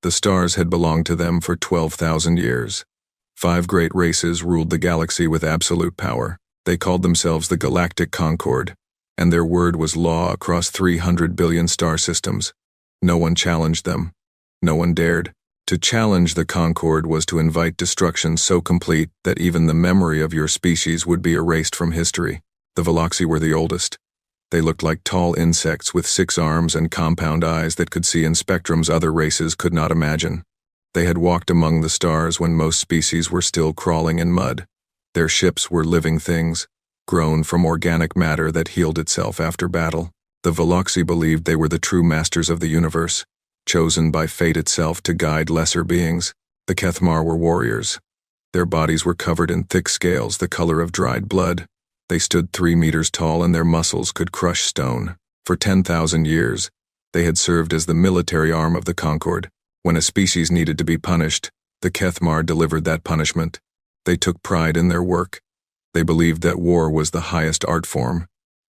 The stars had belonged to them for 12,000 years. 5 great races ruled the galaxy with absolute power. They called themselves the Galactic Concord, and their word was law across 300 billion star systems. No one challenged them. No one dared. To challenge the Concord was to invite destruction so complete that even the memory of your species would be erased from history. The Veloxi were the oldest. They looked like tall insects with 6 arms and compound eyes that could see in spectrums other races could not imagine. They had walked among the stars when most species were still crawling in mud. Their ships were living things, grown from organic matter that healed itself after battle. The Veloxi believed they were the true masters of the universe, chosen by fate itself to guide lesser beings. The Kethmar were warriors. Their bodies were covered in thick scales the color of dried blood. They stood 3 meters tall and their muscles could crush stone. For 10,000 years, they had served as the military arm of the Concord. When a species needed to be punished, the Kethmar delivered that punishment. They took pride in their work. They believed that war was the highest art form,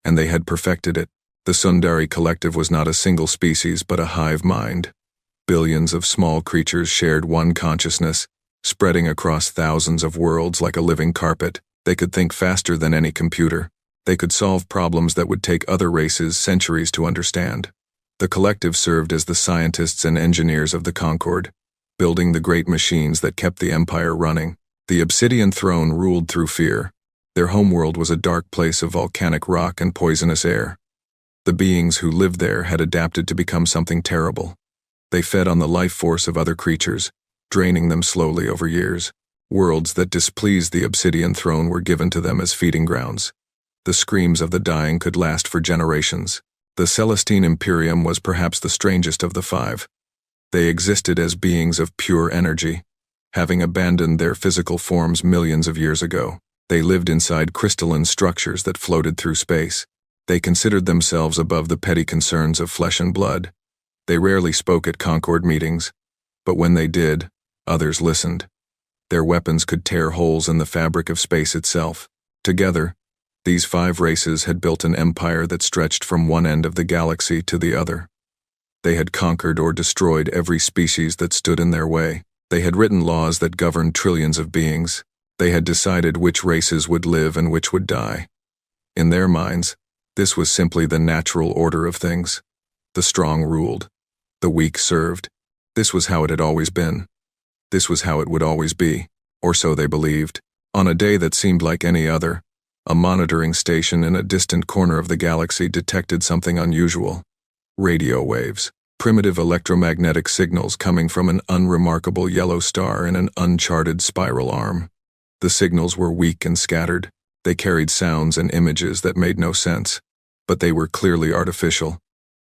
and they had perfected it. The Sundari Collective was not a single species but a hive mind. Billions of small creatures shared one consciousness, spreading across thousands of worlds like a living carpet. They could think faster than any computer. They could solve problems that would take other races centuries to understand. The collective served as the scientists and engineers of the Concord, building the great machines that kept the Empire running. The Obsidian Throne ruled through fear. Their homeworld was a dark place of volcanic rock and poisonous air. The beings who lived there had adapted to become something terrible. They fed on the life force of other creatures, draining them slowly over years. Worlds that displeased the Obsidian Throne were given to them as feeding grounds. The screams of the dying could last for generations. The Celestine Imperium was perhaps the strangest of the 5. They existed as beings of pure energy. Having abandoned their physical forms millions of years ago, they lived inside crystalline structures that floated through space. They considered themselves above the petty concerns of flesh and blood. They rarely spoke at Concord meetings, but when they did, others listened. Their weapons could tear holes in the fabric of space itself. Together, these 5 races had built an empire that stretched from one end of the galaxy to the other. They had conquered or destroyed every species that stood in their way. They had written laws that governed trillions of beings. They had decided which races would live and which would die. In their minds, this was simply the natural order of things. The strong ruled. The weak served. This was how it had always been. This was how it would always be, or so they believed. On a day that seemed like any other, a monitoring station in a distant corner of the galaxy detected something unusual. Radio waves, primitive electromagnetic signals coming from an unremarkable yellow star in an uncharted spiral arm. The signals were weak and scattered. They carried sounds and images that made no sense, but they were clearly artificial.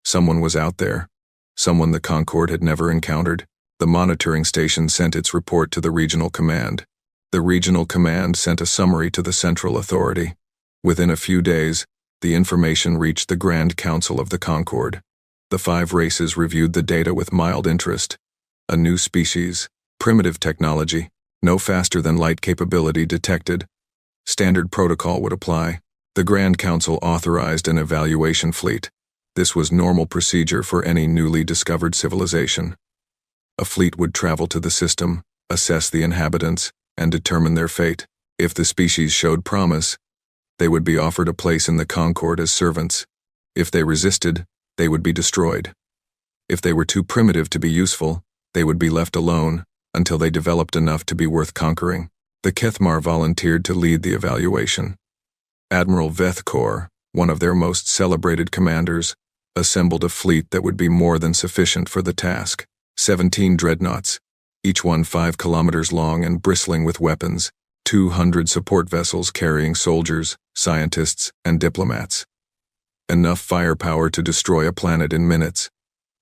Someone was out there, someone the Concord had never encountered. The monitoring station sent its report to the regional command. The regional command sent a summary to the central authority. Within a few days, the information reached the Grand Council of the Concord. The 5 races reviewed the data with mild interest. A new species, primitive technology, no faster than light capability detected. Standard protocol would apply. The Grand Council authorized an evaluation fleet. This was normal procedure for any newly discovered civilization. A fleet would travel to the system, assess the inhabitants, and determine their fate. If the species showed promise, they would be offered a place in the Concord as servants. If they resisted, they would be destroyed. If they were too primitive to be useful, they would be left alone until they developed enough to be worth conquering. The Kethmar volunteered to lead the evaluation. Admiral Vethkor, one of their most celebrated commanders, assembled a fleet that would be more than sufficient for the task. 17 dreadnoughts, each one 5 kilometers long and bristling with weapons, 200 support vessels carrying soldiers, scientists, and diplomats. Enough firepower to destroy a planet in minutes.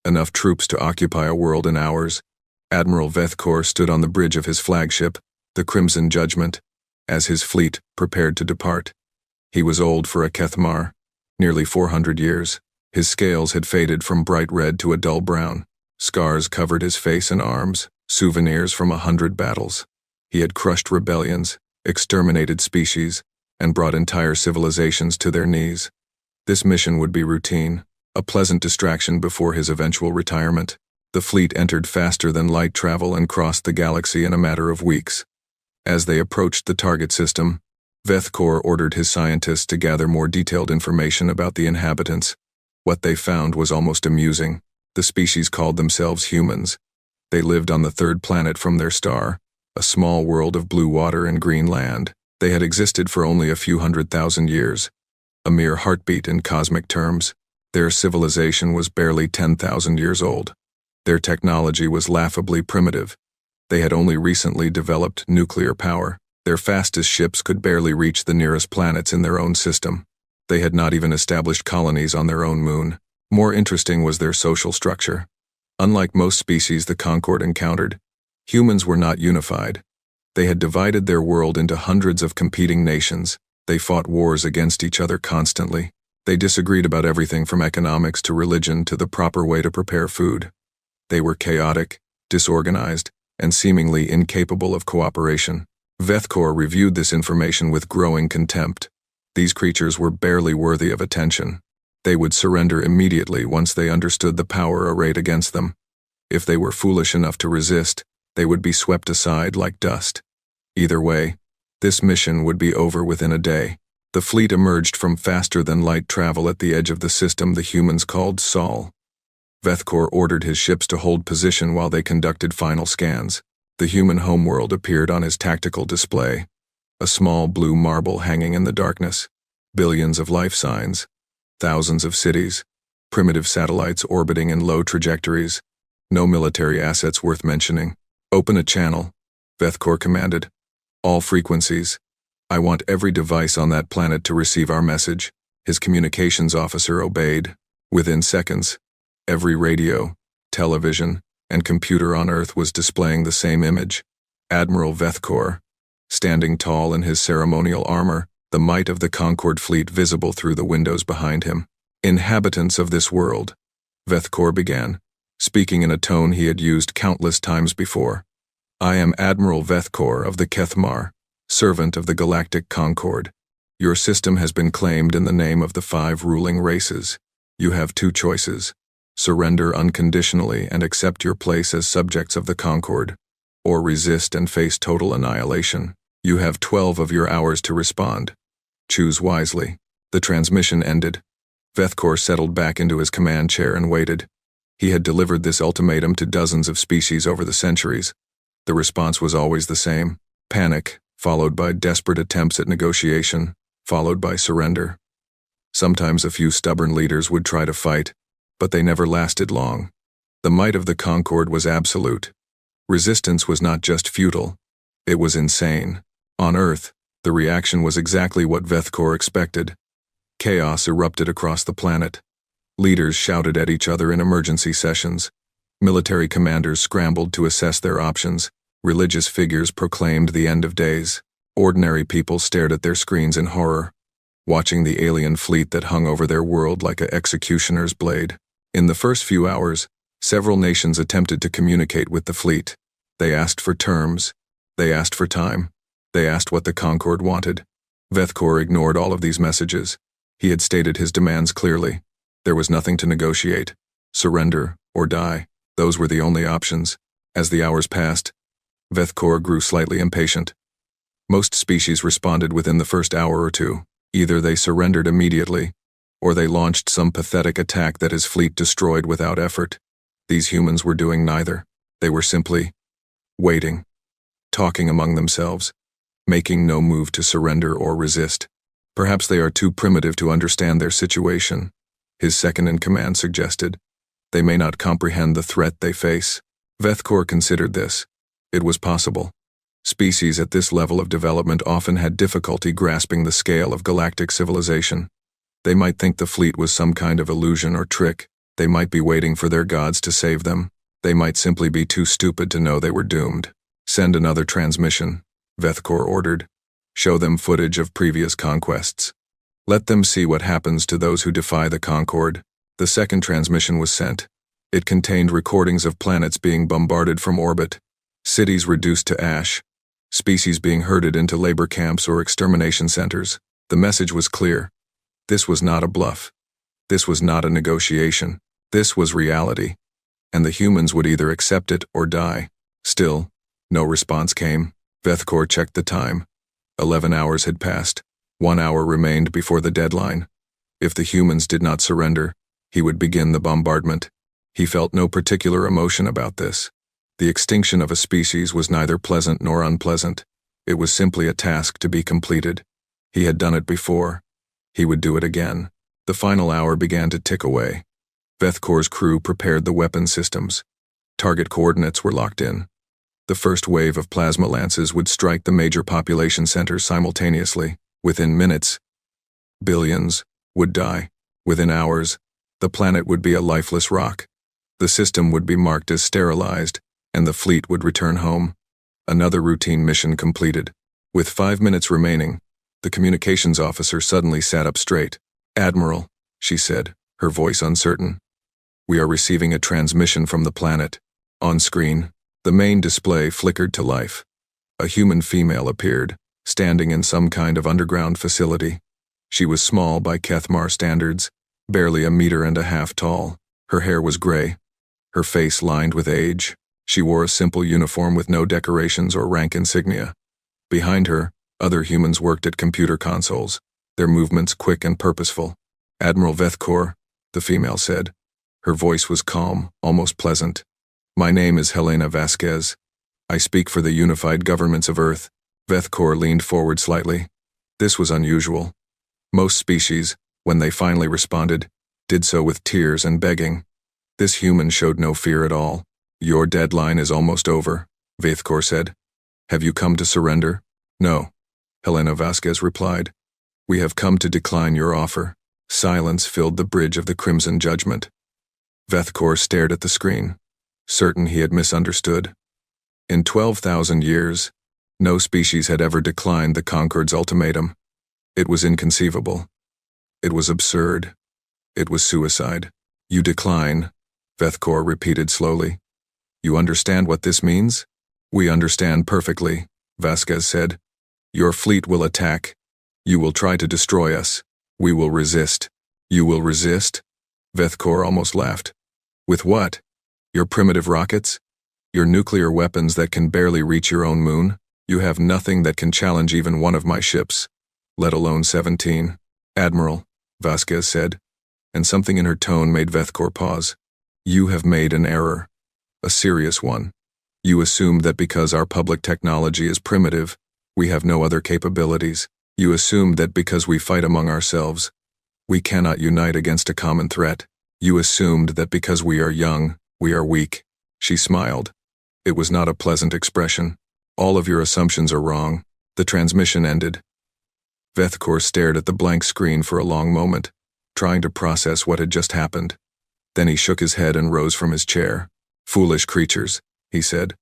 Enough troops to occupy a world in hours. Admiral Vethkor stood on the bridge of his flagship, the Crimson Judgment, as his fleet prepared to depart. He was old for a Kethmar, nearly 400 years. His scales had faded from bright red to a dull brown. Scars covered his face and arms, souvenirs from 100 battles. He had crushed rebellions, exterminated species, and brought entire civilizations to their knees. This mission would be routine, a pleasant distraction before his eventual retirement. The fleet entered faster than light travel and crossed the galaxy in a matter of weeks. As they approached the target system, Vethkor ordered his scientists to gather more detailed information about the inhabitants. What they found was almost amusing. The species called themselves humans. They lived on the third planet from their star, a small world of blue water and green land. They had existed for only a few 100,000 years, a mere heartbeat in cosmic terms. Their civilization was barely 10,000 years old. Their technology was laughably primitive. They had only recently developed nuclear power. Their fastest ships could barely reach the nearest planets in their own system. They had not even established colonies on their own moon. More interesting was their social structure. Unlike most species the Concord encountered, humans were not unified. They had divided their world into hundreds of competing nations. They fought wars against each other constantly. They disagreed about everything from economics to religion to the proper way to prepare food. They were chaotic, disorganized, and seemingly incapable of cooperation. Vethkor reviewed this information with growing contempt. These creatures were barely worthy of attention. They would surrender immediately once they understood the power arrayed against them. If they were foolish enough to resist, they would be swept aside like dust. Either way, this mission would be over within a day. The fleet emerged from faster-than-light travel at the edge of the system the humans called Sol. Vethkor ordered his ships to hold position while they conducted final scans. The human homeworld appeared on his tactical display, a small blue marble hanging in the darkness. Billions of life signs, thousands of cities, primitive satellites orbiting in low trajectories, no military assets worth mentioning. Open a channel, Vethkor commanded. All frequencies. I want every device on that planet to receive our message. His communications officer obeyed. Within seconds, every radio, television, and computer on Earth was displaying the same image. Admiral Vethkor, standing tall in his ceremonial armor, the might of the Concord fleet visible through the windows behind him. Inhabitants of this world, Vethkor began, speaking in a tone he had used countless times before. I am Admiral Vethkor of the Kethmar, servant of the Galactic Concord. Your system has been claimed in the name of the 5 ruling races. You have 2 choices. Surrender unconditionally and accept your place as subjects of the Concord, or resist and face total annihilation. You have 12 of your hours to respond. Choose wisely. The transmission ended. Vethkor settled back into his command chair and waited. He had delivered this ultimatum to dozens of species over the centuries. The response was always the same: panic, followed by desperate attempts at negotiation, followed by surrender. Sometimes a few stubborn leaders would try to fight, but they never lasted long. The might of the Concord was absolute. Resistance was not just futile, it was insane. On Earth, the reaction was exactly what Vethkor expected. Chaos erupted across the planet. Leaders shouted at each other in emergency sessions. Military commanders scrambled to assess their options. Religious figures proclaimed the end of days. Ordinary people stared at their screens in horror, watching the alien fleet that hung over their world like an executioner's blade. In the first few hours, several nations attempted to communicate with the fleet. They asked for terms. They asked for time. They asked what the Concord wanted. Vethkor ignored all of these messages. He had stated his demands clearly. There was nothing to negotiate. Surrender or die. Those were the only options. As the hours passed, Vethkor grew slightly impatient. Most species responded within the first hour or two. Either they surrendered immediately, or they launched some pathetic attack that his fleet destroyed without effort. These humans were doing neither. They were simply waiting, talking among themselves, making no move to surrender or resist. Perhaps they are too primitive to understand their situation, his second-in-command suggested. They may not comprehend the threat they face. Vethkor considered this. It was possible. Species at this level of development often had difficulty grasping the scale of galactic civilization. They might think the fleet was some kind of illusion or trick. They might be waiting for their gods to save them. They might simply be too stupid to know they were doomed. Send another transmission, Vethkor ordered. Show them footage of previous conquests. Let them see what happens to those who defy the Concord. The second transmission was sent. It contained recordings of planets being bombarded from orbit, cities reduced to ash, species being herded into labor camps or extermination centers. The message was clear. This was not a bluff. This was not a negotiation. This was reality. and the humans would either accept it or die. Still, no response came. Vethkor checked the time. 11 hours had passed. 1 hour remained before the deadline. If the humans did not surrender, he would begin the bombardment. He felt no particular emotion about this. The extinction of a species was neither pleasant nor unpleasant. It was simply a task to be completed. He had done it before. He would do it again. The final hour began to tick away. Vethkor's crew prepared the weapon systems. Target coordinates were locked in. The first wave of plasma lances would strike the major population centers simultaneously. Within minutes, billions would die. Within hours, the planet would be a lifeless rock. The system would be marked as sterilized, and the fleet would return home. Another routine mission completed. With 5 minutes remaining, the communications officer suddenly sat up straight. "Admiral," she said, her voice uncertain. "We are receiving a transmission from the planet." On screen, the main display flickered to life. A human female appeared, standing in some kind of underground facility. She was small by Kethmar standards, barely 1.5 meters tall. Her hair was gray, her face lined with age. She wore a simple uniform with no decorations or rank insignia. Behind her, other humans worked at computer consoles, their movements quick and purposeful. "Admiral Vethkor," the female said. Her voice was calm, almost pleasant. "My name is Helena Vasquez. I speak for the unified governments of Earth." Vethkor leaned forward slightly. This was unusual. Most species, when they finally responded, did so with tears and begging. This human showed no fear at all. "Your deadline is almost over," Vethkor said. "Have you come to surrender?" "No," Helena Vasquez replied. "We have come to decline your offer." Silence filled the bridge of the Crimson Judgment. Vethkor stared at the screen, certain he had misunderstood. In 12,000 years, no species had ever declined the Concord's ultimatum. It was inconceivable. It was absurd. It was suicide. "You decline," Vethkor repeated slowly. "You understand what this means?" "We understand perfectly," Vasquez said. "Your fleet will attack. You will try to destroy us. We will resist." "You will resist?" Vethkor almost laughed. "With what? Your primitive rockets? Your nuclear weapons that can barely reach your own moon? You have nothing that can challenge even one of my ships, let alone 17. "Admiral," Vasquez said, and something in her tone made Vethkor pause. "You have made an error. A serious one. You assume that because our public technology is primitive, we have no other capabilities. You assume that because we fight among ourselves, we cannot unite against a common threat. You assumed that because we are young, we are weak." She smiled. It was not a pleasant expression. "All of your assumptions are wrong." The transmission ended. Vethkor stared at the blank screen for a long moment, trying to process what had just happened. Then he shook his head and rose from his chair. "Foolish creatures," he said.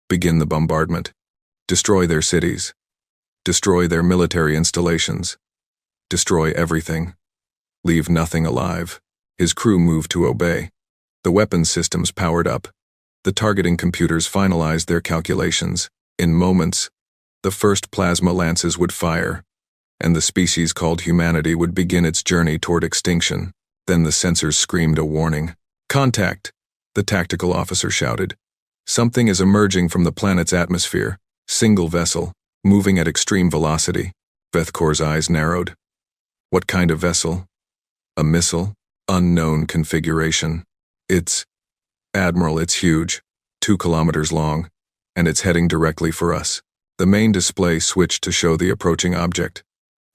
"Begin the bombardment. Destroy their cities. Destroy their military installations. Destroy everything. Leave nothing alive." His crew moved to obey. The weapons systems powered up. The targeting computers finalized their calculations. In moments, the first plasma lances would fire, and the species called humanity would begin its journey toward extinction. Then the sensors screamed a warning. "Contact!" the tactical officer shouted. "Something is emerging from the planet's atmosphere. Single vessel, moving at extreme velocity." Vethkor's eyes narrowed. "What kind of vessel?" "A missile? Unknown configuration. Admiral, it's huge, 2 kilometers long, and it's heading directly for us." The main display switched to show the approaching object.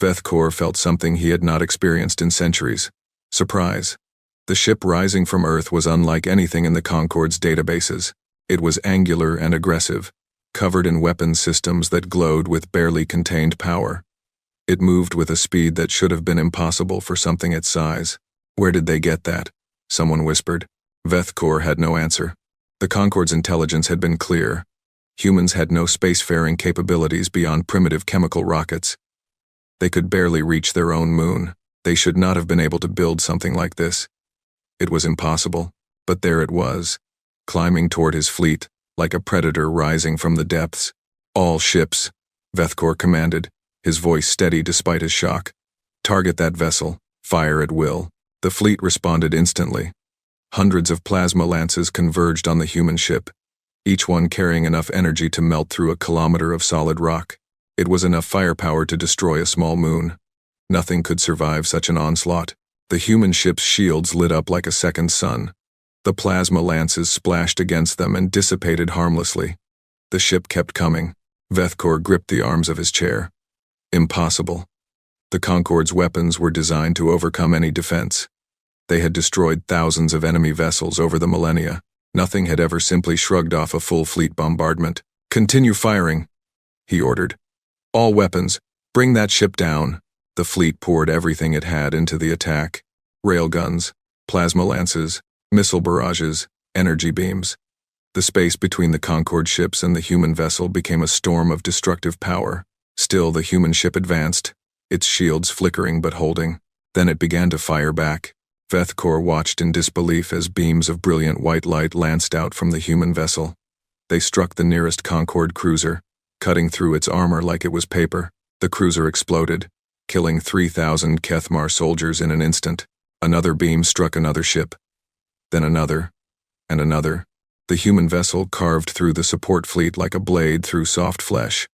Vethkor felt something he had not experienced in centuries. Surprise. The ship rising from Earth was unlike anything in the Concord's databases. It was angular and aggressive, covered in weapons systems that glowed with barely contained power. It moved with a speed that should have been impossible for something its size. "Where did they get that?" someone whispered. Vethkor had no answer. The Concord's intelligence had been clear. Humans had no spacefaring capabilities beyond primitive chemical rockets. They could barely reach their own moon. They should not have been able to build something like this. It was impossible, but there it was, climbing toward his fleet, like a predator rising from the depths. "All ships," Vethkor commanded, his voice steady despite his shock. "Target that vessel. Fire at will." The fleet responded instantly. Hundreds of plasma lances converged on the human ship, each one carrying enough energy to melt through a kilometer of solid rock. It was enough firepower to destroy a small moon. Nothing could survive such an onslaught. The human ship's shields lit up like a second sun. The plasma lances splashed against them and dissipated harmlessly. The ship kept coming. Vethkor gripped the arms of his chair. Impossible. The Concorde's weapons were designed to overcome any defense. They had destroyed thousands of enemy vessels over the millennia. Nothing had ever simply shrugged off a full fleet bombardment. Continue firing, he ordered. All weapons, bring that ship down. The fleet poured everything it had into the attack. Railguns, plasma lances, missile barrages, energy beams. The space between the Concorde ships and the human vessel became a storm of destructive power. Still, the human ship advanced, its shields flickering but holding. Then it began to fire back. Vethkor watched in disbelief as beams of brilliant white light lanced out from the human vessel. They struck the nearest Concorde cruiser, cutting through its armor like it was paper. The cruiser exploded, killing 3,000 Kethmar soldiers in an instant. Another beam struck another ship. Then another, and another. The human vessel carved through the support fleet like a blade through soft flesh.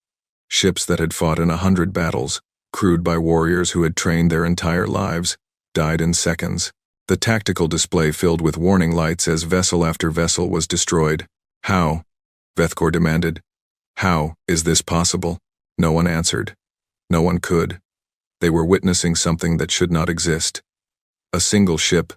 Ships that had fought in 100 battles, crewed by warriors who had trained their entire lives, died in seconds. The tactical display filled with warning lights as vessel after vessel was destroyed. How? Vethkor demanded. How is this possible? No one answered. No one could. They were witnessing something that should not exist. A single ship,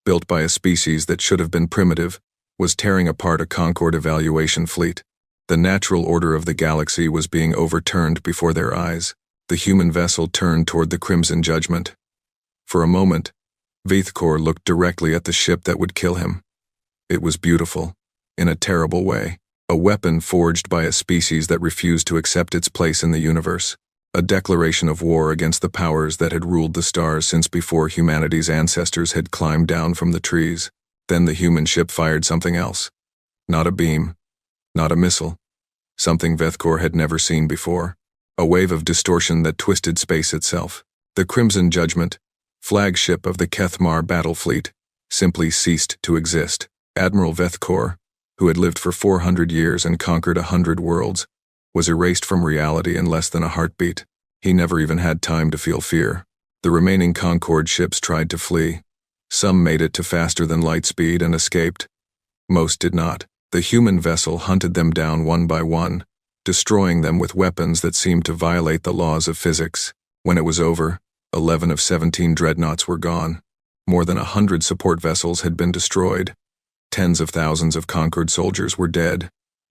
built by a species that should have been primitive, was tearing apart a Concorde evaluation fleet. The natural order of the galaxy was being overturned before their eyes. The human vessel turned toward the Crimson Judgment. For a moment, Vethkor looked directly at the ship that would kill him. It was beautiful, in a terrible way. A weapon forged by a species that refused to accept its place in the universe. A declaration of war against the powers that had ruled the stars since before humanity's ancestors had climbed down from the trees. Then the human ship fired something else. Not a beam. Not a missile. Something Vethkor had never seen before. A wave of distortion that twisted space itself. The Crimson Judgment, flagship of the Kethmar battle fleet, simply ceased to exist. Admiral Vethkor, who had lived for 400 years and conquered 100 worlds, was erased from reality in less than a heartbeat. He never even had time to feel fear. The remaining Concorde ships tried to flee. Some made it to faster than light speed and escaped. Most did not. The human vessel hunted them down one by one, destroying them with weapons that seemed to violate the laws of physics. When it was over, 11 of 17 dreadnoughts were gone. More than 100 support vessels had been destroyed. Tens of thousands of Concorde soldiers were dead,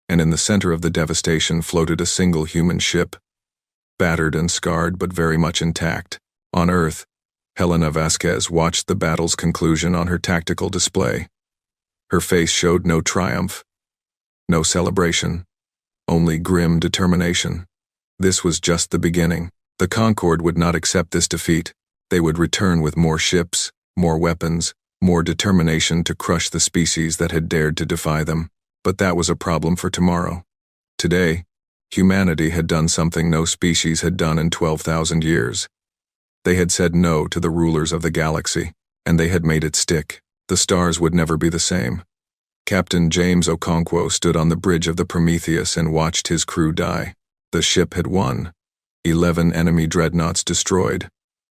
and in the center of the devastation floated a single human ship, battered and scarred but very much intact. On Earth, Helena Vasquez watched the battle's conclusion on her tactical display. Her face showed no triumph, no celebration, only grim determination. This was just the beginning. The Concorde would not accept this defeat. They would return with more ships, more weapons, more determination to crush the species that had dared to defy them. But that was a problem for tomorrow. Today, humanity had done something no species had done in 12,000 years. They had said no to the rulers of the galaxy, and they had made it stick. The stars would never be the same. Captain James Okonkwo stood on the bridge of the Prometheus and watched his crew die. The ship had won. 11 enemy dreadnoughts destroyed.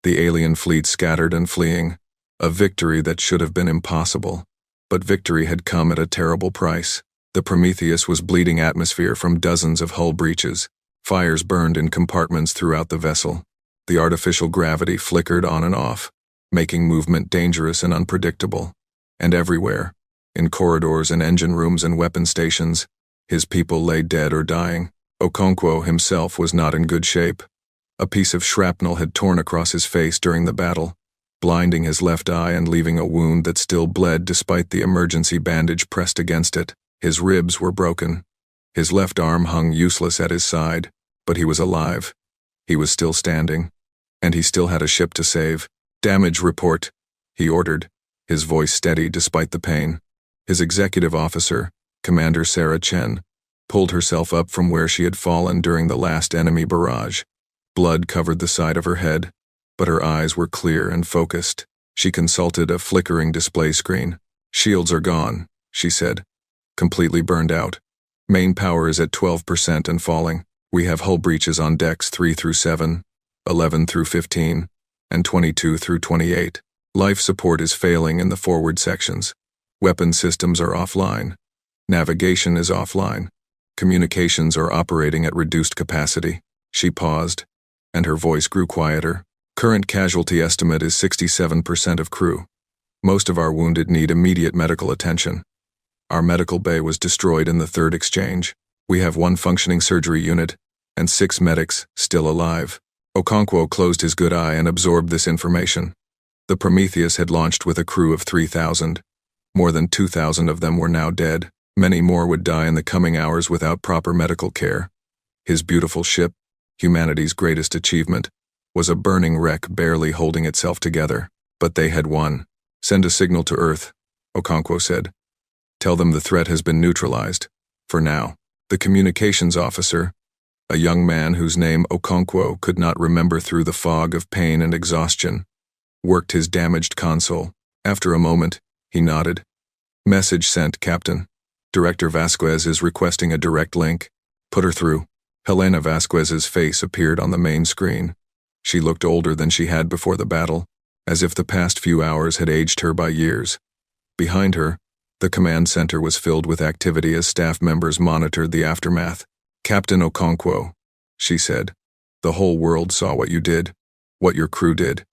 The alien fleet scattered and fleeing. A victory that should have been impossible. But victory had come at a terrible price. The Prometheus was bleeding atmosphere from dozens of hull breaches. Fires burned in compartments throughout the vessel. The artificial gravity flickered on and off, making movement dangerous and unpredictable. And everywhere, in corridors and engine rooms and weapon stations, his people lay dead or dying. Okonkwo himself was not in good shape. A piece of shrapnel had torn across his face during the battle, blinding his left eye and leaving a wound that still bled despite the emergency bandage pressed against it. His ribs were broken. His left arm hung useless at his side, but he was alive. He was still standing, and he still had a ship to save. "Damage report," he ordered, his voice steady despite the pain. His executive officer, Commander Sarah Chen, pulled herself up from where she had fallen during the last enemy barrage. Blood covered the side of her head, but her eyes were clear and focused. She consulted a flickering display screen. Shields are gone, she said. Completely burned out. Main power is at 12% and falling. We have hull breaches on decks 3 through 7, 11 through 15, and 22 through 28. Life support is failing in the forward sections. Weapon systems are offline. Navigation is offline. Communications are operating at reduced capacity. She paused, and her voice grew quieter. Current casualty estimate is 67% of crew. Most of our wounded need immediate medical attention. Our medical bay was destroyed in the third exchange. We have 1 functioning surgery unit, and 6 medics still alive. Okonkwo closed his good eye and absorbed this information. The Prometheus had launched with a crew of 3,000. More than 2,000 of them were now dead. Many more would die in the coming hours without proper medical care. His beautiful ship, humanity's greatest achievement, was a burning wreck barely holding itself together. But they had won. Send a signal to Earth, Okonkwo said. Tell them the threat has been neutralized. For now. The communications officer, a young man whose name Okonkwo could not remember through the fog of pain and exhaustion, worked his damaged console. After a moment, he nodded. Message sent, Captain. Director Vasquez is requesting a direct link. Put her through. Helena Vasquez's face appeared on the main screen. She looked older than she had before the battle, as if the past few hours had aged her by years. Behind her, the command center was filled with activity as staff members monitored the aftermath. Captain Okonkwo, she said, the whole world saw what you did, what your crew did.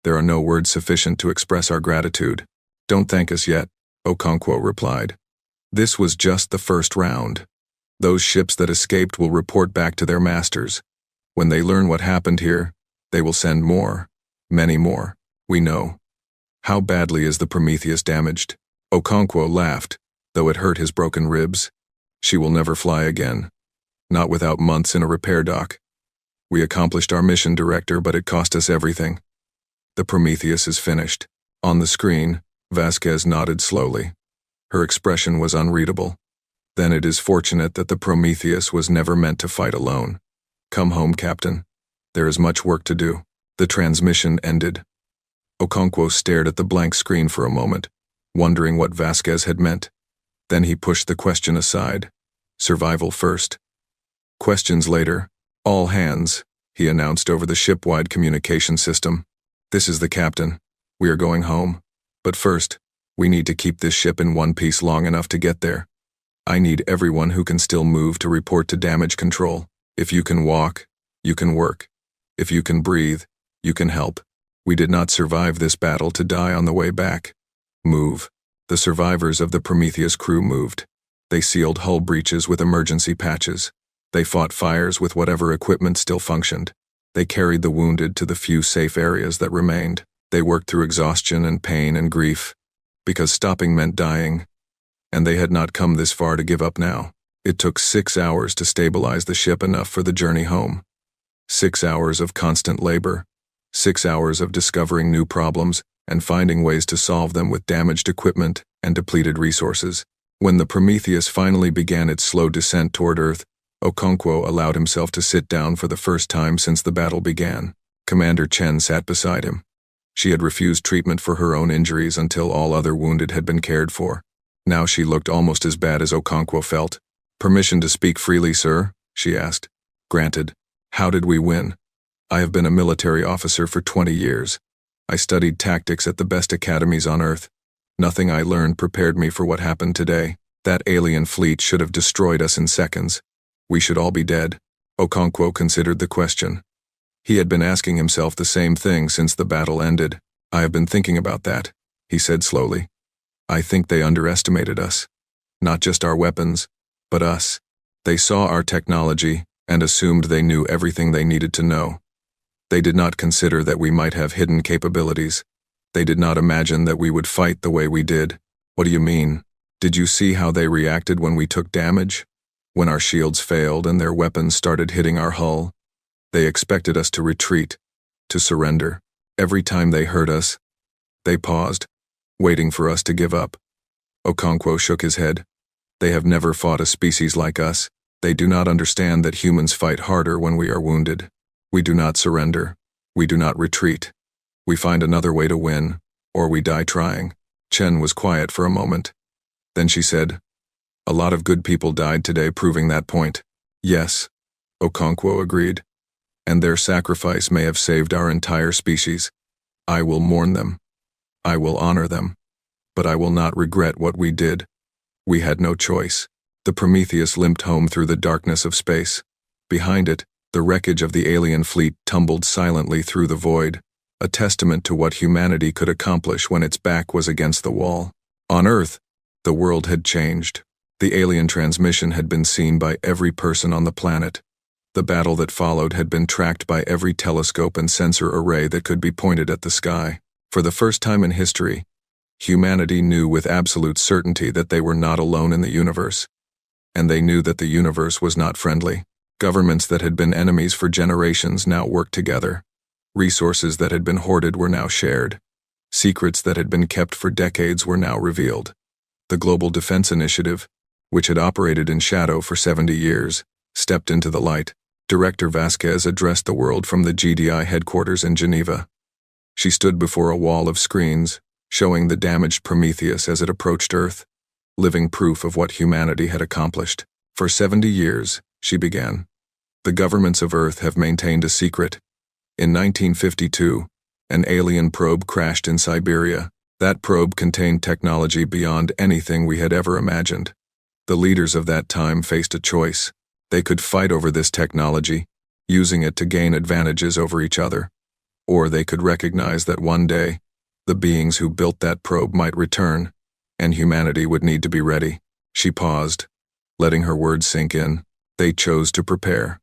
There are no words sufficient to express our gratitude. Don't thank us yet, Okonkwo replied. This was just the first round. Those ships that escaped will report back to their masters. When they learn what happened here, they will send more, many more. We know. How badly is the Prometheus damaged? Okonkwo laughed, though it hurt his broken ribs. She will never fly again. Not without months in a repair dock. We accomplished our mission, Director, but it cost us everything. The Prometheus is finished. On the screen, Vasquez nodded slowly. Her expression was unreadable. Then it is fortunate that the Prometheus was never meant to fight alone. Come home, Captain. There is much work to do. The transmission ended. Okonkwo stared at the blank screen for a moment, wondering what Vasquez had meant. Then he pushed the question aside. Survival first. Questions later. All hands, he announced over the ship-wide communication system. This is the captain. We are going home. But first, we need to keep this ship in one piece long enough to get there. I need everyone who can still move to report to damage control. If you can walk, you can work. If you can breathe, you can help. We did not survive this battle to die on the way back. Move. The survivors of the Prometheus crew moved. They sealed hull breaches with emergency patches. They fought fires with whatever equipment still functioned. They carried the wounded to the few safe areas that remained. They worked through exhaustion and pain and grief, because stopping meant dying, and they had not come this far to give up now. It took 6 hours to stabilize the ship enough for the journey home. 6 hours of constant labor. 6 hours of discovering new problems and finding ways to solve them with damaged equipment and depleted resources. When the Prometheus finally began its slow descent toward Earth, Okonkwo allowed himself to sit down for the first time since the battle began. Commander Chen sat beside him. She had refused treatment for her own injuries until all other wounded had been cared for. Now she looked almost as bad as Okonkwo felt. Permission to speak freely, sir? She asked. Granted. How did we win? I have been a military officer for 20 years. I studied tactics at the best academies on Earth. Nothing I learned prepared me for what happened today. That alien fleet should have destroyed us in seconds. We should all be dead. Okonkwo considered the question. He had been asking himself the same thing since the battle ended. I have been thinking about that, he said slowly. I think they underestimated us. Not just our weapons, but us. They saw our technology and assumed they knew everything they needed to know. They did not consider that we might have hidden capabilities. They did not imagine that we would fight the way we did. What do you mean? Did you see how they reacted when we took damage? When our shields failed and their weapons started hitting our hull? They expected us to retreat, to surrender. Every time they heard us, they paused, waiting for us to give up. Okonkwo shook his head. They have never fought a species like us. They do not understand that humans fight harder when we are wounded. We do not surrender. We do not retreat. We find another way to win, or we die trying. Chen was quiet for a moment. Then she said, "A lot of good people died today proving that point." "Yes," Okonkwo agreed. "And their sacrifice may have saved our entire species. I will mourn them. I will honor them. But I will not regret what we did. We had no choice." The Prometheus limped home through the darkness of space. Behind it, the wreckage of the alien fleet tumbled silently through the void, a testament to what humanity could accomplish when its back was against the wall. On Earth, the world had changed. The alien transmission had been seen by every person on the planet. The battle that followed had been tracked by every telescope and sensor array that could be pointed at the sky. For the first time in history, humanity knew with absolute certainty that they were not alone in the universe. And they knew that the universe was not friendly. Governments that had been enemies for generations now worked together. Resources that had been hoarded were now shared. Secrets that had been kept for decades were now revealed. The Global Defense Initiative, which had operated in shadow for 70 years, stepped into the light. Director Vasquez addressed the world from the GDI headquarters in Geneva. She stood before a wall of screens, showing the damaged Prometheus as it approached Earth, living proof of what humanity had accomplished. "For 70 years, she began, the governments of Earth have maintained a secret. In 1952, an alien probe crashed in Siberia. That probe contained technology beyond anything we had ever imagined. The leaders of that time faced a choice. They could fight over this technology, using it to gain advantages over each other, or they could recognize that one day, the beings who built that probe might return, and humanity would need to be ready." She paused, letting her words sink in. They chose to prepare.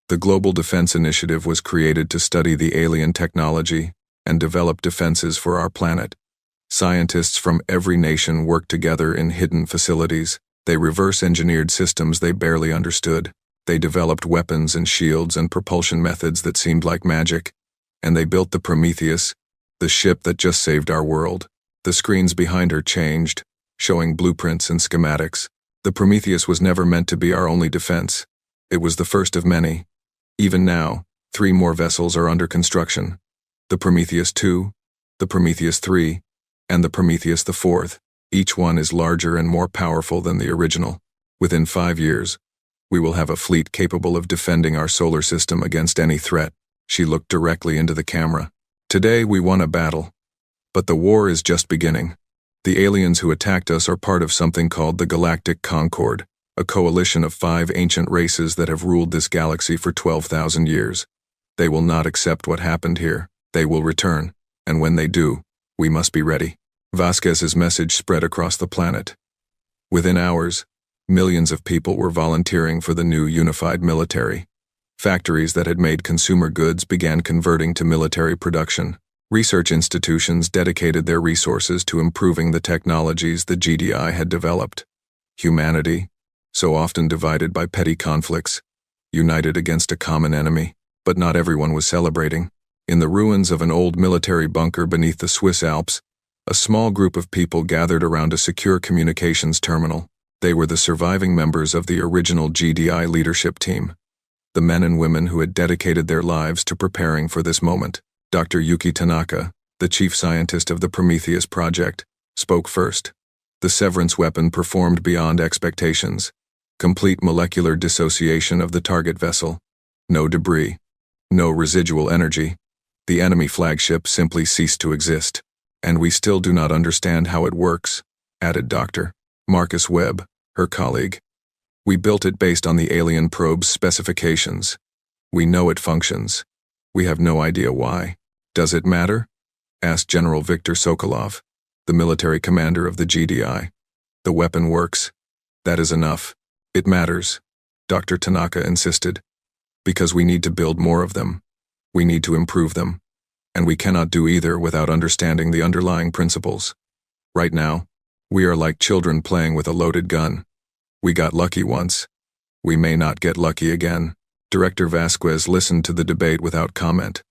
The Global Defense Initiative was created to study the alien technology and develop defenses for our planet. Scientists from every nation worked together in hidden facilities. They reverse-engineered systems they barely understood. They developed weapons and shields and propulsion methods that seemed like magic. And they built the Prometheus, the ship that just saved our world. The screens behind her changed, showing blueprints and schematics. The Prometheus was never meant to be our only defense. It was the first of many. Even now, 3 more vessels are under construction. The Prometheus II, the Prometheus III, and the Prometheus IV. Each one is larger and more powerful than the original. Within 5 years, we will have a fleet capable of defending our solar system against any threat. She looked directly into the camera. Today we won a battle, but the war is just beginning. The aliens who attacked us are part of something called the Galactic Concord, a coalition of 5 ancient races that have ruled this galaxy for 12,000 years. They will not accept what happened here. They will return, and when they do, we must be ready. Vasquez's message spread across the planet. Within hours, millions of people were volunteering for the new unified military. Factories that had made consumer goods began converting to military production. Research institutions dedicated their resources to improving the technologies the GDI had developed. Humanity, so often divided by petty conflicts, united against a common enemy. But not everyone was celebrating. In the ruins of an old military bunker beneath the Swiss Alps, a small group of people gathered around a secure communications terminal. They were the surviving members of the original GDI leadership team, the men and women who had dedicated their lives to preparing for this moment. Dr. Yuki Tanaka, the chief scientist of the Prometheus project, spoke first. The severance weapon performed beyond expectations. Complete molecular dissociation of the target vessel. No debris. No residual energy. The enemy flagship simply ceased to exist. "And we still do not understand how it works," added Dr. Marcus Webb, her colleague. "We built it based on the alien probe's specifications. We know it functions. We have no idea why." "Does it matter?" asked General Viktor Sokolov, the military commander of the GDI. "The weapon works. That is enough." "It matters," Dr. Tanaka insisted, "because we need to build more of them. We need to improve them. And we cannot do either without understanding the underlying principles. Right now, we are like children playing with a loaded gun. We got lucky once. We may not get lucky again." Director Vasquez listened to the debate without comment.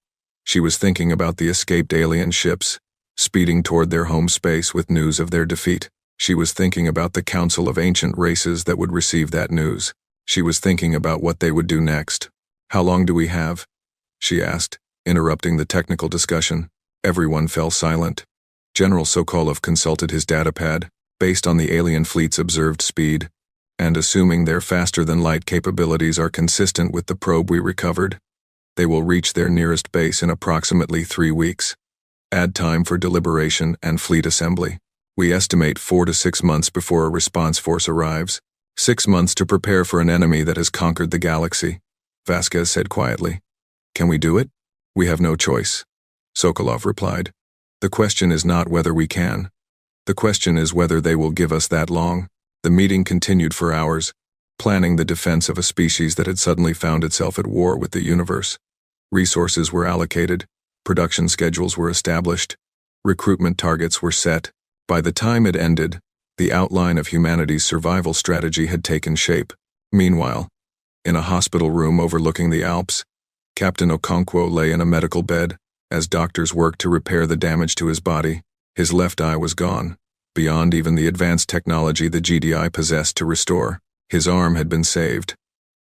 She was thinking about the escaped alien ships, speeding toward their home space with news of their defeat. She was thinking about the council of ancient races that would receive that news. She was thinking about what they would do next. "How long do we have?" she asked, interrupting the technical discussion. Everyone fell silent. General Sokolov consulted his datapad, based on the alien fleet's observed speed, and assuming their faster-than-light capabilities are consistent with the probe we recovered, they will reach their nearest base in approximately 3 weeks. Add time for deliberation and fleet assembly. We estimate 4 to 6 months before a response force arrives. 6 months to prepare for an enemy that has conquered the galaxy, Vasquez said quietly. Can we do it? We have no choice, Sokolov replied. The question is not whether we can. The question is whether they will give us that long. The meeting continued for hours, planning the defense of a species that had suddenly found itself at war with the universe. Resources were allocated, production schedules were established, recruitment targets were set. By the time it ended, the outline of humanity's survival strategy had taken shape. Meanwhile, in a hospital room overlooking the Alps, Captain Okonkwo lay in a medical bed, as doctors worked to repair the damage to his body. His left eye was gone, beyond even the advanced technology the GDI possessed to restore. His arm had been saved,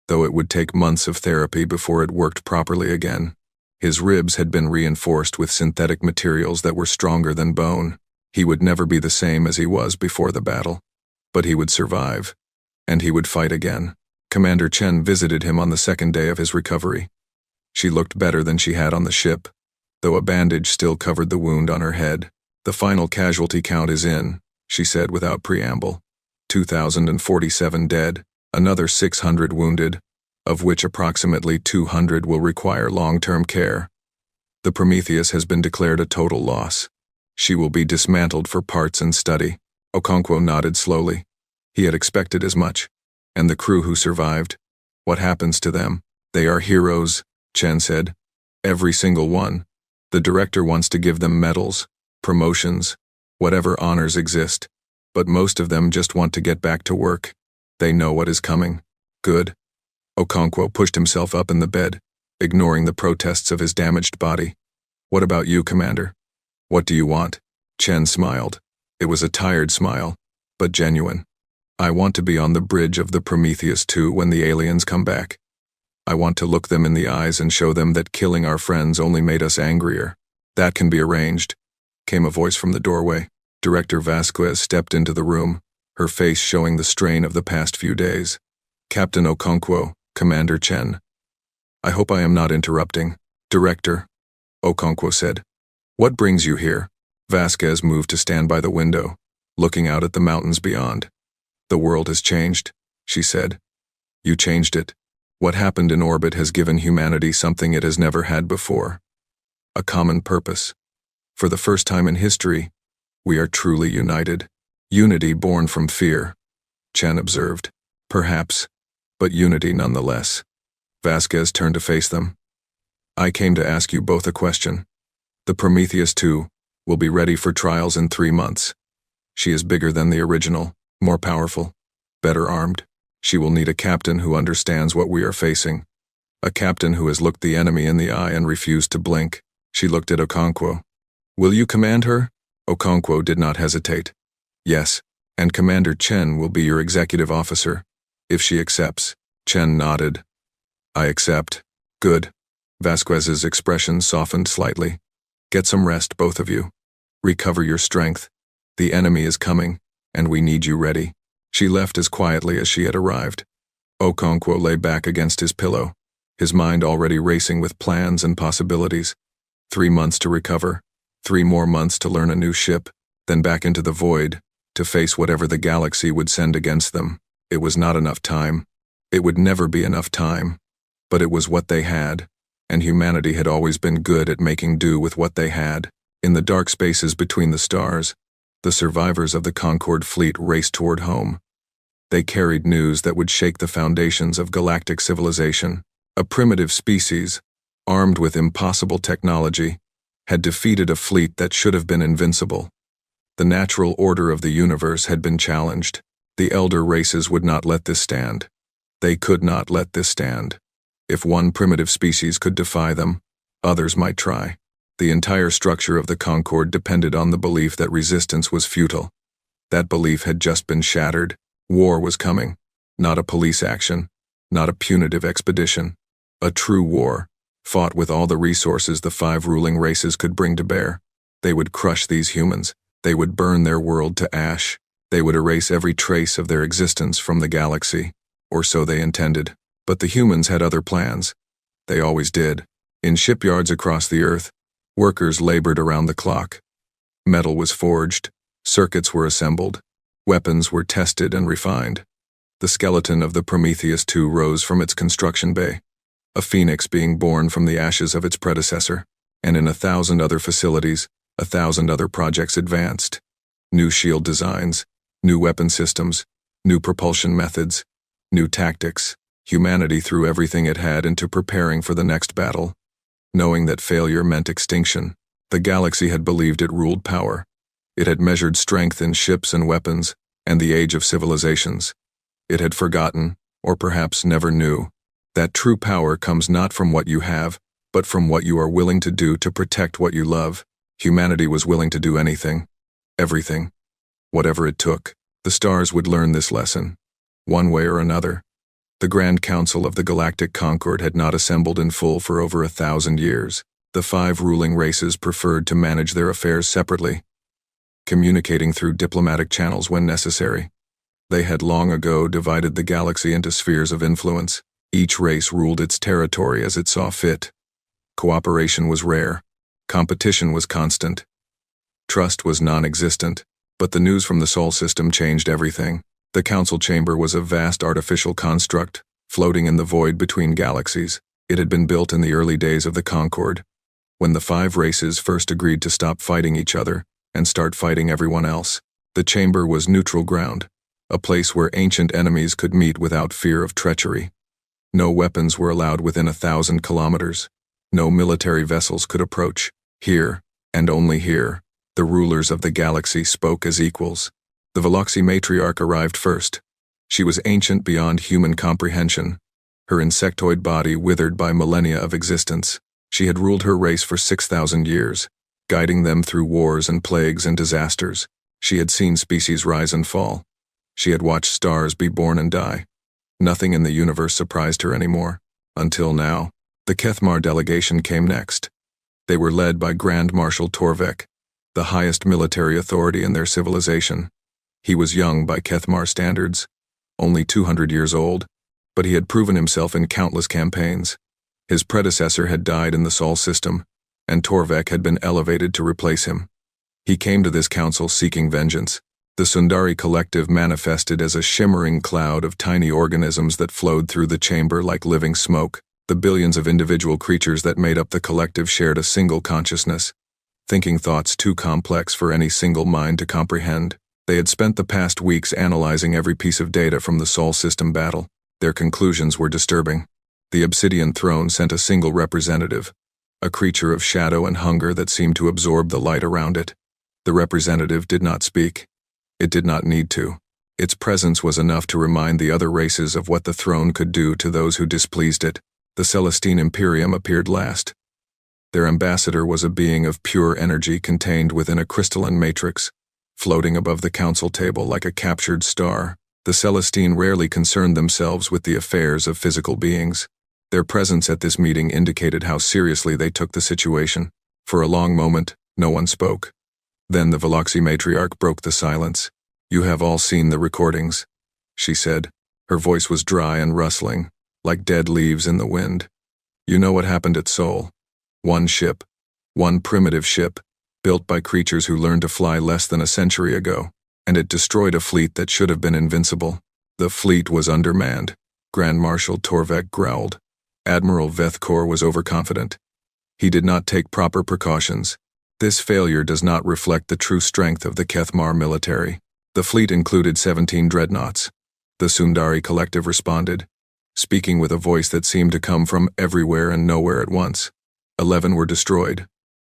though it would take months of therapy before it worked properly again. His ribs had been reinforced with synthetic materials that were stronger than bone. He would never be the same as he was before the battle. But he would survive, and he would fight again. Commander Chen visited him on the second day of his recovery. She looked better than she had on the ship, though a bandage still covered the wound on her head. The final casualty count is in, she said without preamble. 2,047 dead, another 600 wounded, of which approximately 200 will require long-term care. The Prometheus has been declared a total loss. She will be dismantled for parts and study. Okonkwo nodded slowly. He had expected as much. And the crew who survived? What happens to them? They are heroes, Chen said. Every single one. The director wants to give them medals, promotions, whatever honors exist. But most of them just want to get back to work. They know what is coming. Good. Okonkwo pushed himself up in the bed, ignoring the protests of his damaged body. What about you, Commander? What do you want? Chen smiled. It was a tired smile, but genuine. I want to be on the bridge of the Prometheus 2 when the aliens come back. I want to look them in the eyes and show them that killing our friends only made us angrier. That can be arranged, came a voice from the doorway. Director Vasquez stepped into the room, her face showing the strain of the past few days. Captain Okonkwo, Commander Chen. I hope I am not interrupting. Director, Okonkwo said. What brings you here? Vasquez moved to stand by the window, looking out at the mountains beyond. The world has changed, she said. You changed it. What happened in orbit has given humanity something it has never had before. A common purpose. For the first time in history, we are truly united. Unity born from fear, Chen observed. Perhaps, but unity nonetheless. Vasquez turned to face them. I came to ask you both a question. The Prometheus 2 will be ready for trials in 3 months. She is bigger than the original, more powerful, better armed. She will need a captain who understands what we are facing. A captain who has looked the enemy in the eye and refused to blink. She looked at Okonkwo. Will you command her? Okonkwo did not hesitate. Yes, and Commander Chen will be your executive officer, if she accepts. Chen nodded. I accept. Good. Vasquez's expression softened slightly. Get some rest, both of you. Recover your strength. The enemy is coming, and we need you ready. She left as quietly as she had arrived. Okonkwo lay back against his pillow, his mind already racing with plans and possibilities. 3 months to recover, 3 more months to learn a new ship, then back into the void, to face whatever the galaxy would send against them. It was not enough time. It would never be enough time. But it was what they had, and humanity had always been good at making do with what they had. In the dark spaces between the stars, the survivors of the Concorde fleet raced toward home. They carried news that would shake the foundations of galactic civilization. A primitive species, armed with impossible technology, had defeated a fleet that should have been invincible. The natural order of the universe had been challenged. The elder races would not let this stand. They could not let this stand. If one primitive species could defy them, others might try. The entire structure of the Concorde depended on the belief that resistance was futile. That belief had just been shattered. War was coming. Not a police action, not a punitive expedition. A true war, fought with all the resources the 5 ruling races could bring to bear. They would crush these humans, They would burn their world to ash. They would erase every trace of their existence from the galaxy, or so they intended. But the humans had other plans. They always did. In shipyards across the Earth, workers labored around the clock. Metal was forged, circuits were assembled, weapons were tested and refined. The skeleton of the Prometheus II rose from its construction bay, a phoenix being born from the ashes of its predecessor, and in 1,000 other facilities, 1,000 other projects advanced. New shield designs, new weapon systems, new propulsion methods, new tactics. Humanity threw everything it had into preparing for the next battle. Knowing that failure meant extinction, the galaxy had believed it ruled power. It had measured strength in ships and weapons, and the age of civilizations. It had forgotten, or perhaps never knew, that true power comes not from what you have, but from what you are willing to do to protect what you love. Humanity was willing to do anything, everything, whatever it took. The stars would learn this lesson, one way or another. The Grand Council of the Galactic Concord had not assembled in full for over 1,000 years. The 5 ruling races preferred to manage their affairs separately, communicating through diplomatic channels when necessary. They had long ago divided the galaxy into spheres of influence. Each race ruled its territory as it saw fit. Cooperation was rare. Competition was constant. Trust was non-existent. But the news from the Sol system changed everything. The council chamber was a vast artificial construct, floating in the void between galaxies. It had been built in the early days of the Concord, when the 5 races first agreed to stop fighting each other and start fighting everyone else. The chamber was neutral ground, a place where ancient enemies could meet without fear of treachery. No weapons were allowed within 1,000 kilometers. No military vessels could approach. Here, and only here, the rulers of the galaxy spoke as equals. The Veloxy matriarch arrived first. She was ancient beyond human comprehension, her insectoid body withered by millennia of existence. She had ruled her race for 6,000 years, guiding them through wars and plagues and disasters. She had seen species rise and fall. She had watched stars be born and die. Nothing in the universe surprised her anymore. Until now, the Kethmar delegation came next. They were led by Grand Marshal Torvek, the highest military authority in their civilization. He was young by Kethmar standards, only 200 years old, but he had proven himself in countless campaigns. His predecessor had died in the Sol system, and Torvek had been elevated to replace him. He came to this council seeking vengeance. The Sundari collective manifested as a shimmering cloud of tiny organisms that flowed through the chamber like living smoke. The billions of individual creatures that made up the collective shared a single consciousness, thinking thoughts too complex for any single mind to comprehend. They had spent the past weeks analyzing every piece of data from the Sol system battle. Their conclusions were disturbing. The Obsidian Throne sent a single representative, a creature of shadow and hunger that seemed to absorb the light around it. The representative did not speak. It did not need to. Its presence was enough to remind the other races of what the throne could do to those who displeased it. The Celestine Imperium appeared last. Their ambassador was a being of pure energy contained within a crystalline matrix, floating above the council table like a captured star. The Celestine rarely concerned themselves with the affairs of physical beings. Their presence at this meeting indicated how seriously they took the situation. For a long moment, no one spoke. Then the Veloxy matriarch broke the silence. "You have all seen the recordings," she said. Her voice was dry and rustling, like dead leaves in the wind. "You know what happened at Sol. One ship, one primitive ship, built by creatures who learned to fly less than a century ago, and it destroyed a fleet that should have been invincible. The fleet was undermanned," Grand Marshal Torvek growled. Admiral Vethkor was overconfident. He did not take proper precautions. This failure does not reflect the true strength of the Kethmar military. The fleet included 17 dreadnoughts. The Sundari collective responded, speaking with a voice that seemed to come from everywhere and nowhere at once. 11 were destroyed.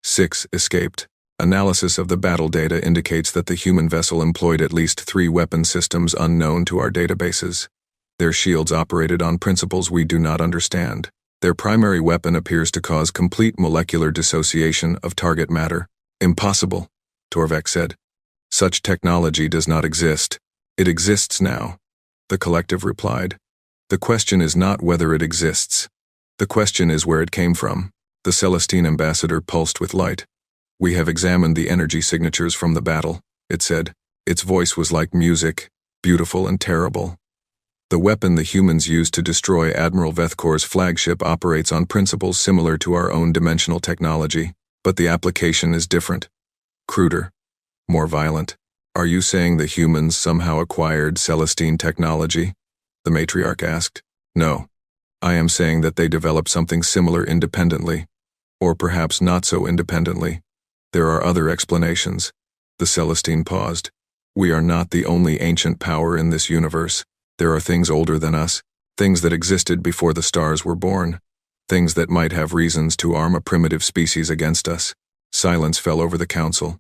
6 escaped. Analysis of the battle data indicates that the human vessel employed at least 3 weapon systems unknown to our databases. Their shields operated on principles we do not understand. Their primary weapon appears to cause complete molecular dissociation of target matter. "Impossible," Torvek said. "Such technology does not exist. It exists now," the collective replied. "The question is not whether it exists. The question is where it came from." The Celestine ambassador pulsed with light. "We have examined the energy signatures from the battle," it said. Its voice was like music, beautiful and terrible. "The weapon the humans used to destroy Admiral Vethkor's flagship operates on principles similar to our own dimensional technology, but the application is different. Cruder. More violent." "Are you saying the humans somehow acquired Celestine technology?" the matriarch asked. "No. I am saying that they developed something similar independently, or perhaps not so independently. There are other explanations." The Celestine paused. "We are not the only ancient power in this universe. There are things older than us, things that existed before the stars were born, things that might have reasons to arm a primitive species against us." Silence fell over the council.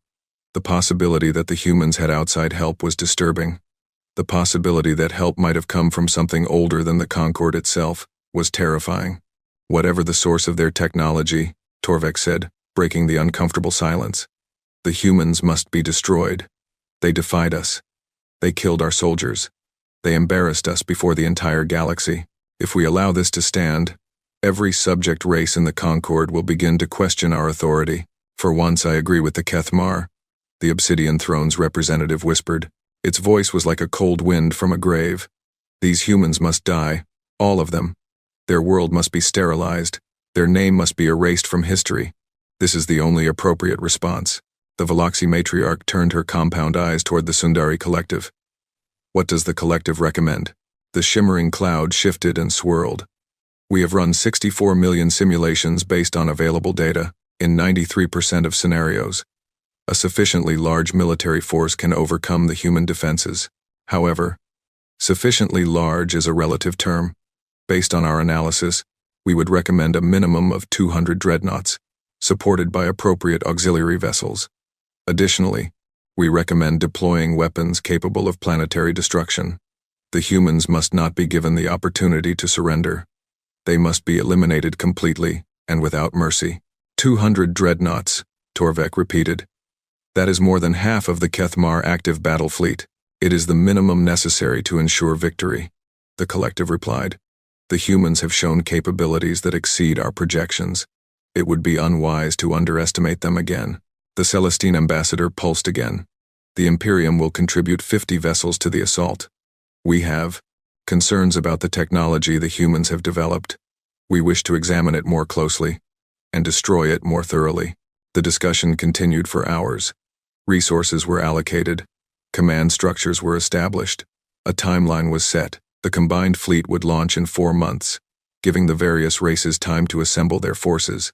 The possibility that the humans had outside help was disturbing. The possibility that help might have come from something older than the Concord itself was terrifying. "Whatever the source of their technology," Torvek said, breaking the uncomfortable silence, "the humans must be destroyed. They defied us. They killed our soldiers. They embarrassed us before the entire galaxy. If we allow this to stand, every subject race in the Concord will begin to question our authority." "For once I agree with the Kethmar," the Obsidian Throne's representative whispered. Its voice was like a cold wind from a grave. "These humans must die, all of them. Their world must be sterilized. Their name must be erased from history. This is the only appropriate response." The Veloxi matriarch turned her compound eyes toward the Sundari collective. "What does the collective recommend?" The shimmering cloud shifted and swirled. "We have run 64 million simulations based on available data, in 93% of scenarios. A sufficiently large military force can overcome the human defenses. However, sufficiently large is a relative term. Based on our analysis, we would recommend a minimum of 200 dreadnoughts, supported by appropriate auxiliary vessels. Additionally, we recommend deploying weapons capable of planetary destruction. The humans must not be given the opportunity to surrender. They must be eliminated completely and without mercy." 200 dreadnoughts, Torvek repeated. "That is more than half of the Kethmar active battle fleet. It is the minimum necessary to ensure victory," the collective replied. "The humans have shown capabilities that exceed our projections. It would be unwise to underestimate them again." The Celestine ambassador pulsed again. "The Imperium will contribute 50 vessels to the assault. We have concerns about the technology the humans have developed. We wish to examine it more closely and destroy it more thoroughly." The discussion continued for hours. Resources were allocated. Command structures were established. A timeline was set. The combined fleet would launch in 4 months, giving the various races time to assemble their forces.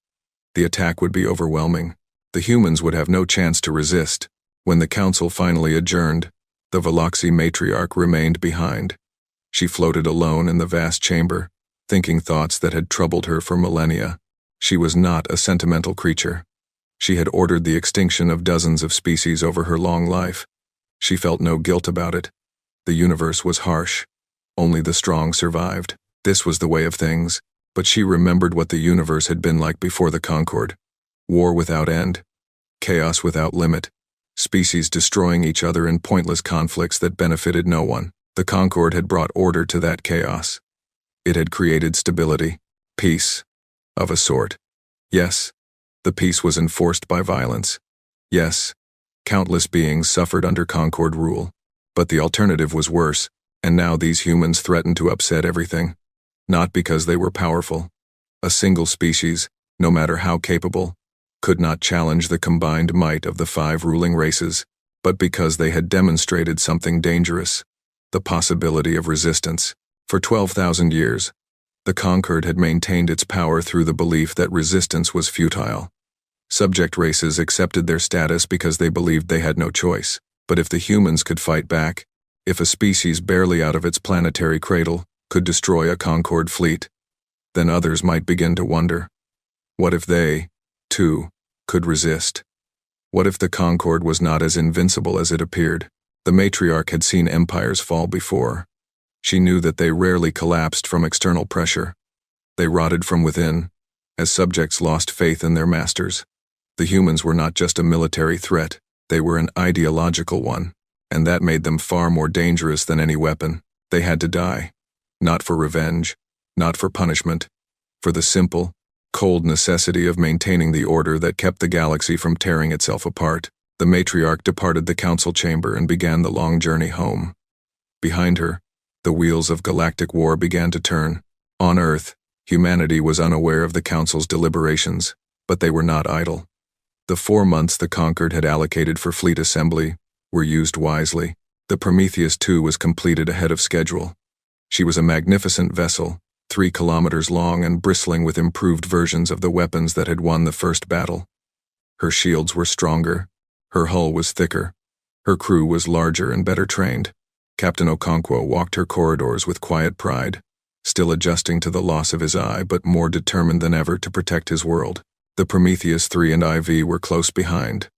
The attack would be overwhelming. The humans would have no chance to resist. When the council finally adjourned, the Veloxi matriarch remained behind. She floated alone in the vast chamber, thinking thoughts that had troubled her for millennia. She was not a sentimental creature. She had ordered the extinction of dozens of species over her long life. She felt no guilt about it. The universe was harsh. Only the strong survived. This was the way of things, but she remembered what the universe had been like before the Concord. War without end. Chaos without limit. Species destroying each other in pointless conflicts that benefited no one. The Concord had brought order to that chaos. It had created stability, peace, of a sort. Yes, the peace was enforced by violence. Yes, countless beings suffered under Concord rule. But the alternative was worse, and now these humans threatened to upset everything. Not because they were powerful. A single species, no matter how capable, could not challenge the combined might of the 5 ruling races, but because they had demonstrated something dangerous, the possibility of resistance. For 12,000 years, the Concord had maintained its power through the belief that resistance was futile. Subject races accepted their status because they believed they had no choice. But if the humans could fight back, if a species barely out of its planetary cradle could destroy a Concord fleet, then others might begin to wonder. What if they, too, could resist? What if the Concord was not as invincible as it appeared? The matriarch had seen empires fall before. She knew that they rarely collapsed from external pressure. They rotted from within, as subjects lost faith in their masters. The humans were not just a military threat, they were an ideological one, and that made them far more dangerous than any weapon. They had to die. Not for revenge, not for punishment, for the simple, cold necessity of maintaining the order that kept the galaxy from tearing itself apart, the matriarch departed the council chamber and began the long journey home. Behind her, the wheels of galactic war began to turn. On Earth, humanity was unaware of the council's deliberations, but they were not idle. The 4 months the Conquered had allocated for fleet assembly were used wisely. The Prometheus II was completed ahead of schedule. She was a magnificent vessel, 3 kilometers long and bristling with improved versions of the weapons that had won the first battle. Her shields were stronger, her hull was thicker, her crew was larger and better trained. Captain Okonkwo walked her corridors with quiet pride, still adjusting to the loss of his eye but more determined than ever to protect his world. The Prometheus III and IV were close behind.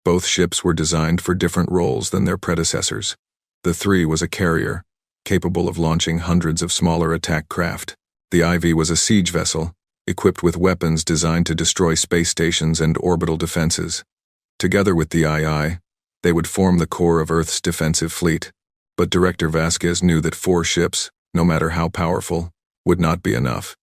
Both ships were designed for different roles than their predecessors. The III was a carrier, capable of launching hundreds of smaller attack craft. The IV was a siege vessel, equipped with weapons designed to destroy space stations and orbital defenses. Together with the II, they would form the core of Earth's defensive fleet. But Director Vasquez knew that 4 ships, no matter how powerful, would not be enough.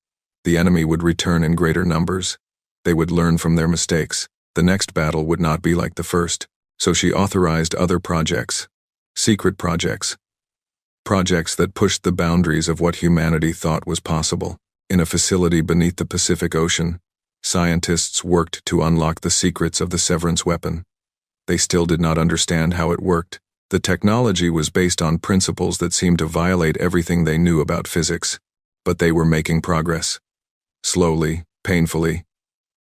The enemy would return in greater numbers. They would learn from their mistakes. The next battle would not be like the first, so she authorized other projects. Secret projects. Projects that pushed the boundaries of what humanity thought was possible. In a facility beneath the Pacific Ocean, scientists worked to unlock the secrets of the Severance weapon. They still did not understand how it worked. The technology was based on principles that seemed to violate everything they knew about physics, but they were making progress. Slowly, painfully,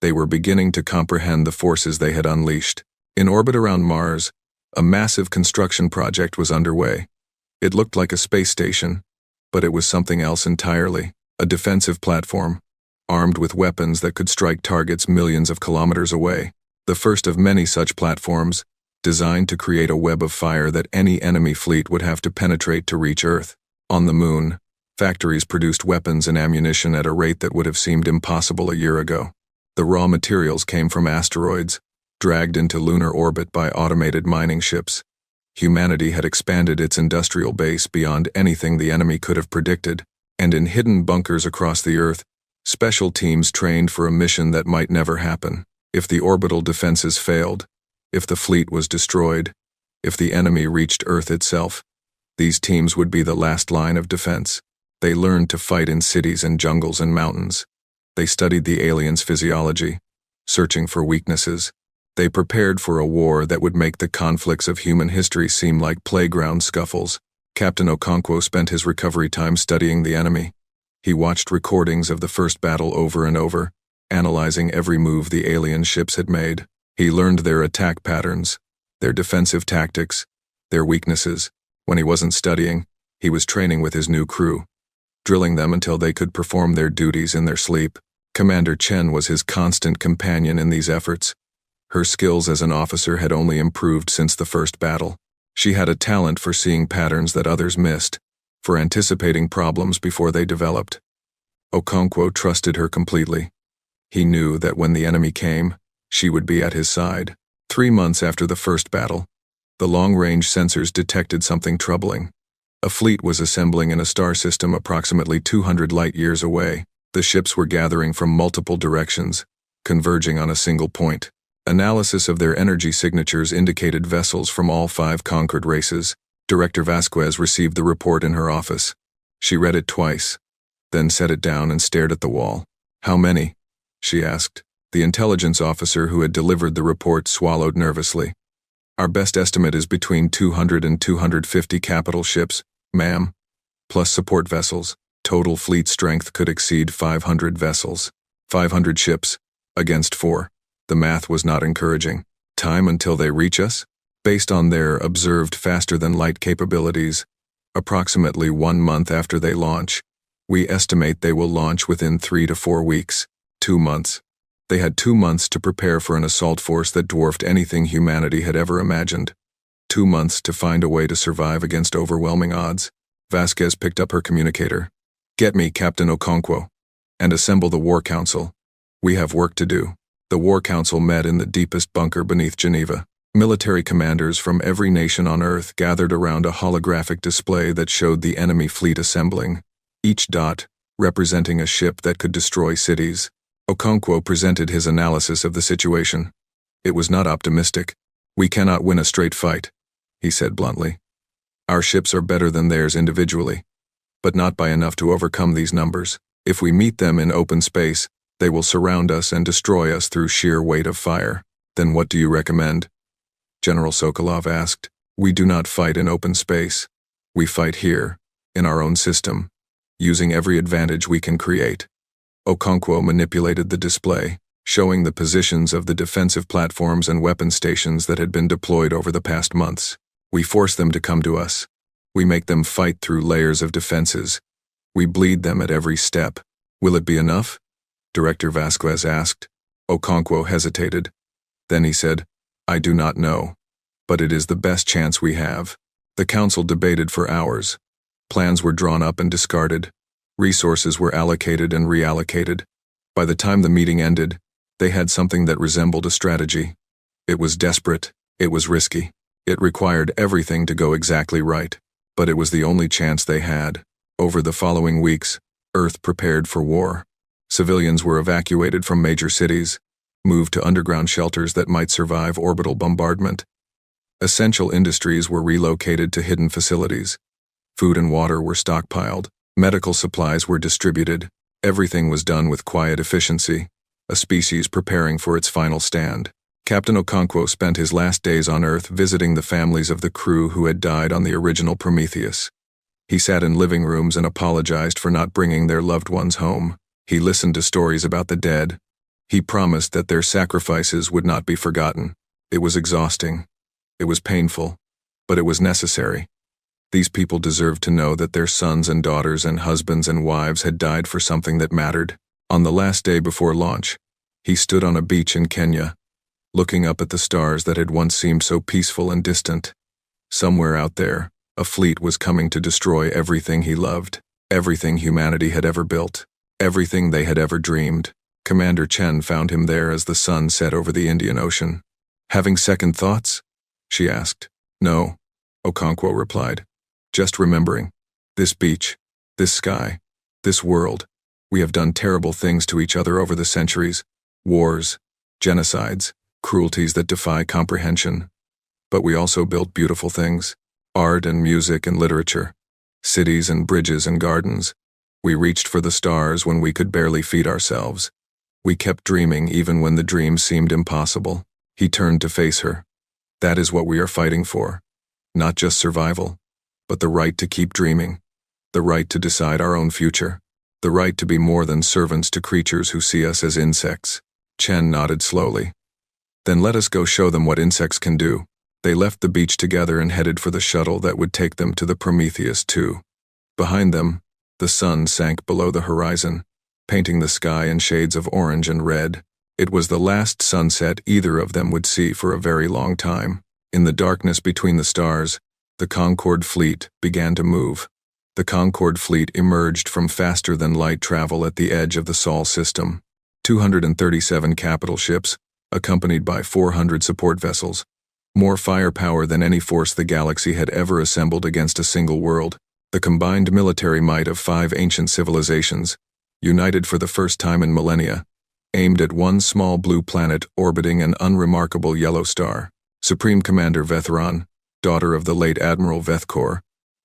they were beginning to comprehend the forces they had unleashed. In orbit around Mars, a massive construction project was underway. It looked like a space station, but it was something else entirely. A defensive platform, armed with weapons that could strike targets millions of kilometers away. The first of many such platforms, designed to create a web of fire that any enemy fleet would have to penetrate to reach Earth. On the Moon, factories produced weapons and ammunition at a rate that would have seemed impossible a year ago. The raw materials came from asteroids, dragged into lunar orbit by automated mining ships. Humanity had expanded its industrial base beyond anything the enemy could have predicted, and in hidden bunkers across the Earth, special teams trained for a mission that might never happen. If the orbital defenses failed, if the fleet was destroyed, if the enemy reached Earth itself, these teams would be the last line of defense. They learned to fight in cities and jungles and mountains. They studied the aliens' physiology, searching for weaknesses. They prepared for a war that would make the conflicts of human history seem like playground scuffles. Captain Okonkwo spent his recovery time studying the enemy. He watched recordings of the first battle over and over, analyzing every move the alien ships had made. He learned their attack patterns, their defensive tactics, their weaknesses. When he wasn't studying, he was training with his new crew, drilling them until they could perform their duties in their sleep. Commander Chen was his constant companion in these efforts. Her skills as an officer had only improved since the first battle. She had a talent for seeing patterns that others missed, for anticipating problems before they developed. Okonkwo trusted her completely. He knew that when the enemy came, she would be at his side. 3 months after the first battle, the long-range sensors detected something troubling. A fleet was assembling in a star system approximately 200 light-years away. The ships were gathering from multiple directions, converging on a single point. Analysis of their energy signatures indicated vessels from all 5 conquered races. Director Vasquez received the report in her office. She read it twice, then set it down and stared at the wall. "How many?" she asked. The intelligence officer who had delivered the report swallowed nervously. "Our best estimate is between 200 and 250 capital ships, ma'am, plus support vessels. Total fleet strength could exceed 500 vessels. 500 ships, against 4. The math was not encouraging. Time until they reach us? Based on their observed faster-than-light capabilities, approximately 1 month after they launch, we estimate they will launch within 3 to 4 weeks. 2 months. They had 2 months to prepare for an assault force that dwarfed anything humanity had ever imagined. 2 months to find a way to survive against overwhelming odds. Vasquez picked up her communicator. "Get me Captain Okonkwo, and assemble the War Council. We have work to do." The War Council met in the deepest bunker beneath Geneva. Military commanders from every nation on Earth gathered around a holographic display that showed the enemy fleet assembling, each dot representing a ship that could destroy cities. Okonkwo presented his analysis of the situation. It was not optimistic. "We cannot win a straight fight," he said bluntly. "Our ships are better than theirs individually, but not by enough to overcome these numbers. If we meet them in open space, they will surround us and destroy us through sheer weight of fire." "Then what do you recommend?" General Sokolov asked. "We do not fight in open space. We fight here, in our own system, using every advantage we can create." Okonkwo manipulated the display, showing the positions of the defensive platforms and weapon stations that had been deployed over the past months. "We force them to come to us. We make them fight through layers of defenses. We bleed them at every step. Will it be enough?" Director Vasquez asked. Okonkwo hesitated. Then he said, "I do not know, but it is the best chance we have." The council debated for hours. Plans were drawn up and discarded. Resources were allocated and reallocated. By the time the meeting ended, they had something that resembled a strategy. It was desperate. It was risky. It required everything to go exactly right. But it was the only chance they had. Over the following weeks, Earth prepared for war. Civilians were evacuated from major cities, moved to underground shelters that might survive orbital bombardment. Essential industries were relocated to hidden facilities. Food and water were stockpiled. Medical supplies were distributed. Everything was done with quiet efficiency, a species preparing for its final stand. Captain Okonkwo spent his last days on Earth visiting the families of the crew who had died on the original Prometheus. He sat in living rooms and apologized for not bringing their loved ones home. He listened to stories about the dead. He promised that their sacrifices would not be forgotten. It was exhausting. It was painful, but it was necessary. These people deserved to know that their sons and daughters and husbands and wives had died for something that mattered. On the last day before launch, he stood on a beach in Kenya, looking up at the stars that had once seemed so peaceful and distant. Somewhere out there, a fleet was coming to destroy everything he loved, everything humanity had ever built, everything they had ever dreamed. Commander Chen found him there as the sun set over the Indian Ocean. "Having second thoughts?" she asked. "No," Okonkwo replied. "Just remembering. This beach, this sky, this world. We have done terrible things to each other over the centuries. Wars, genocides, cruelties that defy comprehension. But we also built beautiful things. Art and music and literature. Cities and bridges and gardens. We reached for the stars when we could barely feed ourselves. We kept dreaming even when the dream seemed impossible." He turned to face her. "That is what we are fighting for. Not just survival, but the right to keep dreaming, the right to decide our own future, the right to be more than servants to creatures who see us as insects." Chen nodded slowly. "Then let us go show them what insects can do." They left the beach together and headed for the shuttle that would take them to the Prometheus 2. Behind them, the sun sank below the horizon, painting the sky in shades of orange and red. It was the last sunset either of them would see for a very long time. In the darkness between the stars, the Concorde fleet began to move. The Concorde fleet emerged from faster-than-light travel at the edge of the Sol system. 237 capital ships, accompanied by 400 support vessels. More firepower than any force the galaxy had ever assembled against a single world. The combined military might of 5 ancient civilizations, united for the first time in millennia, aimed at one small blue planet orbiting an unremarkable yellow star. Supreme Commander Vethran, daughter of the late Admiral Vethkor,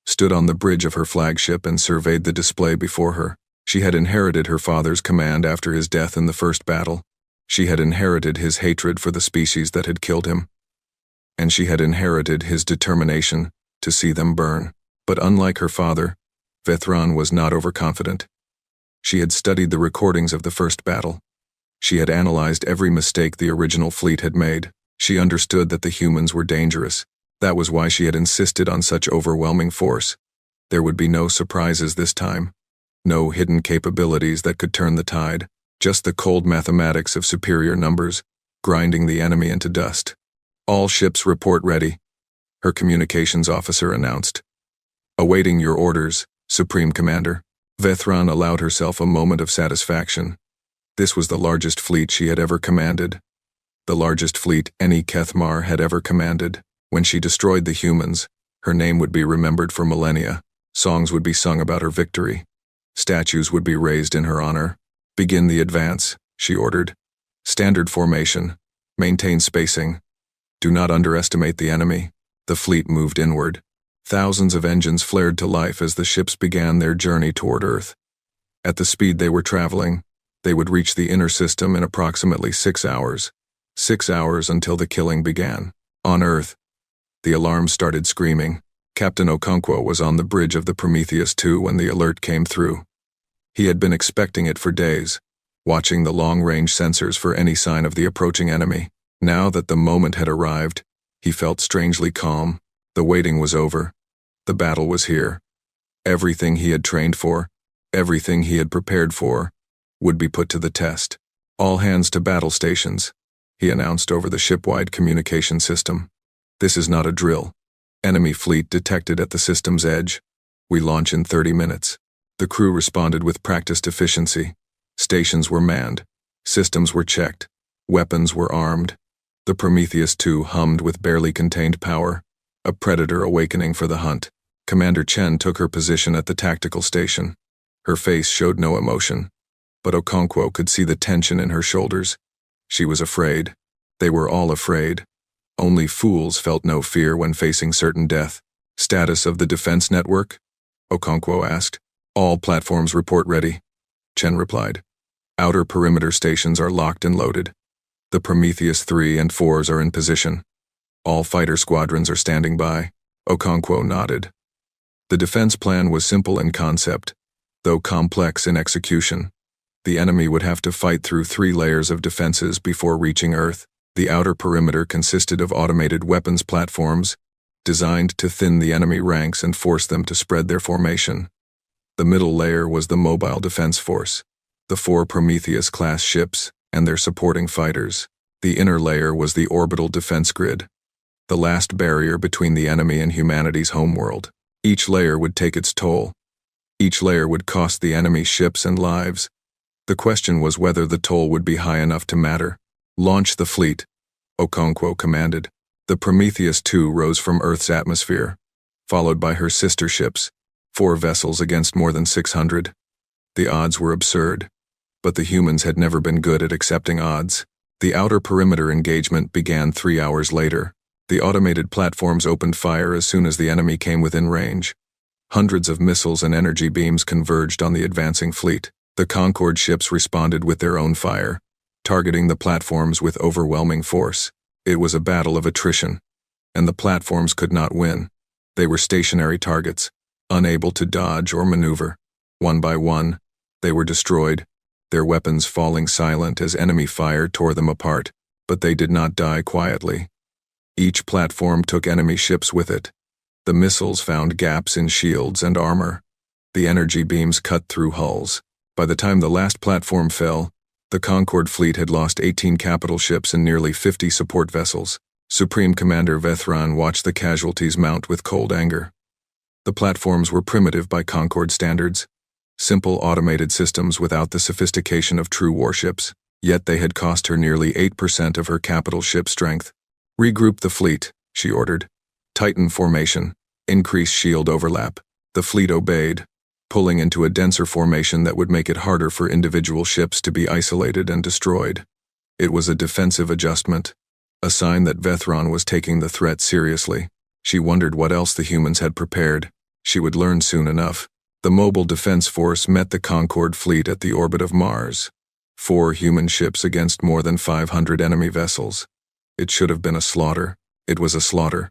stood on the bridge of her flagship and surveyed the display before her. She had inherited her father's command after his death in the first battle. She had inherited his hatred for the species that had killed him. And she had inherited his determination to see them burn. But unlike her father, Vethran was not overconfident. She had studied the recordings of the first battle. She had analyzed every mistake the original fleet had made. She understood that the humans were dangerous. That was why she had insisted on such overwhelming force. There would be no surprises this time. No hidden capabilities that could turn the tide. Just the cold mathematics of superior numbers, grinding the enemy into dust. "All ships report ready," her communications officer announced. "Awaiting your orders, Supreme Commander." Vethran allowed herself a moment of satisfaction. This was the largest fleet she had ever commanded. The largest fleet any Kethmar had ever commanded. When she destroyed the humans, her name would be remembered for millennia. Songs would be sung about her victory. Statues would be raised in her honor. "Begin the advance," she ordered. Standard formation. Maintain spacing. Do not underestimate the enemy. The fleet moved inward. Thousands of engines flared to life as the ships began their journey toward Earth. At the speed they were traveling, they would reach the inner system in approximately 6 hours. 6 hours until the killing began. On Earth, the alarm started screaming. Captain Okonkwo was on the bridge of the Prometheus II when the alert came through. He had been expecting it for days, watching the long-range sensors for any sign of the approaching enemy. Now that the moment had arrived, he felt strangely calm. The waiting was over. The battle was here. Everything he had trained for, everything he had prepared for, would be put to the test. All hands to battle stations, he announced over the ship-wide communication system. This is not a drill. Enemy fleet detected at the system's edge. We launch in 30 minutes. The crew responded with practiced efficiency. Stations were manned. Systems were checked. Weapons were armed. The Prometheus II hummed with barely contained power, a predator awakening for the hunt. Commander Chen took her position at the tactical station. Her face showed no emotion, but Okonkwo could see the tension in her shoulders. She was afraid. They were all afraid. Only fools felt no fear when facing certain death. Status of the defense network? Okonkwo asked. All platforms report ready, Chen replied. Outer perimeter stations are locked and loaded. The Prometheus 3 and 4s are in position. All fighter squadrons are standing by. Okonkwo nodded. The defense plan was simple in concept, though complex in execution. The enemy would have to fight through 3 layers of defenses before reaching Earth. The outer perimeter consisted of automated weapons platforms, designed to thin the enemy ranks and force them to spread their formation. The middle layer was the mobile defense force, the 4 Prometheus-class ships and their supporting fighters. The inner layer was the orbital defense grid, the last barrier between the enemy and humanity's homeworld. Each layer would take its toll. Each layer would cost the enemy ships and lives. The question was whether the toll would be high enough to matter. Launch the fleet, Okonkwo commanded. The Prometheus II rose from Earth's atmosphere, followed by her sister ships, 4 vessels against more than 600. The odds were absurd, but the humans had never been good at accepting odds. The outer perimeter engagement began 3 hours later. The automated platforms opened fire as soon as the enemy came within range. Hundreds of missiles and energy beams converged on the advancing fleet. The Concorde ships responded with their own fire, targeting the platforms with overwhelming force. It was a battle of attrition, and the platforms could not win. They were stationary targets, unable to dodge or maneuver. One by one, they were destroyed, their weapons falling silent as enemy fire tore them apart. But they did not die quietly. Each platform took enemy ships with it. The missiles found gaps in shields and armor. The energy beams cut through hulls. By the time the last platform fell, the Concorde fleet had lost 18 capital ships and nearly 50 support vessels. Supreme Commander Vethran watched the casualties mount with cold anger. The platforms were primitive by Concorde standards, simple automated systems without the sophistication of true warships, yet they had cost her nearly 8% of her capital ship strength. Regroup the fleet, she ordered. Tighten formation, increase shield overlap. The fleet obeyed, pulling into a denser formation that would make it harder for individual ships to be isolated and destroyed. It was a defensive adjustment, a sign that Vethran was taking the threat seriously. She wondered what else the humans had prepared. She would learn soon enough. The Mobile Defense Force met the Concorde fleet at the orbit of Mars. 4 human ships against more than 500 enemy vessels. It should have been a slaughter. It was a slaughter.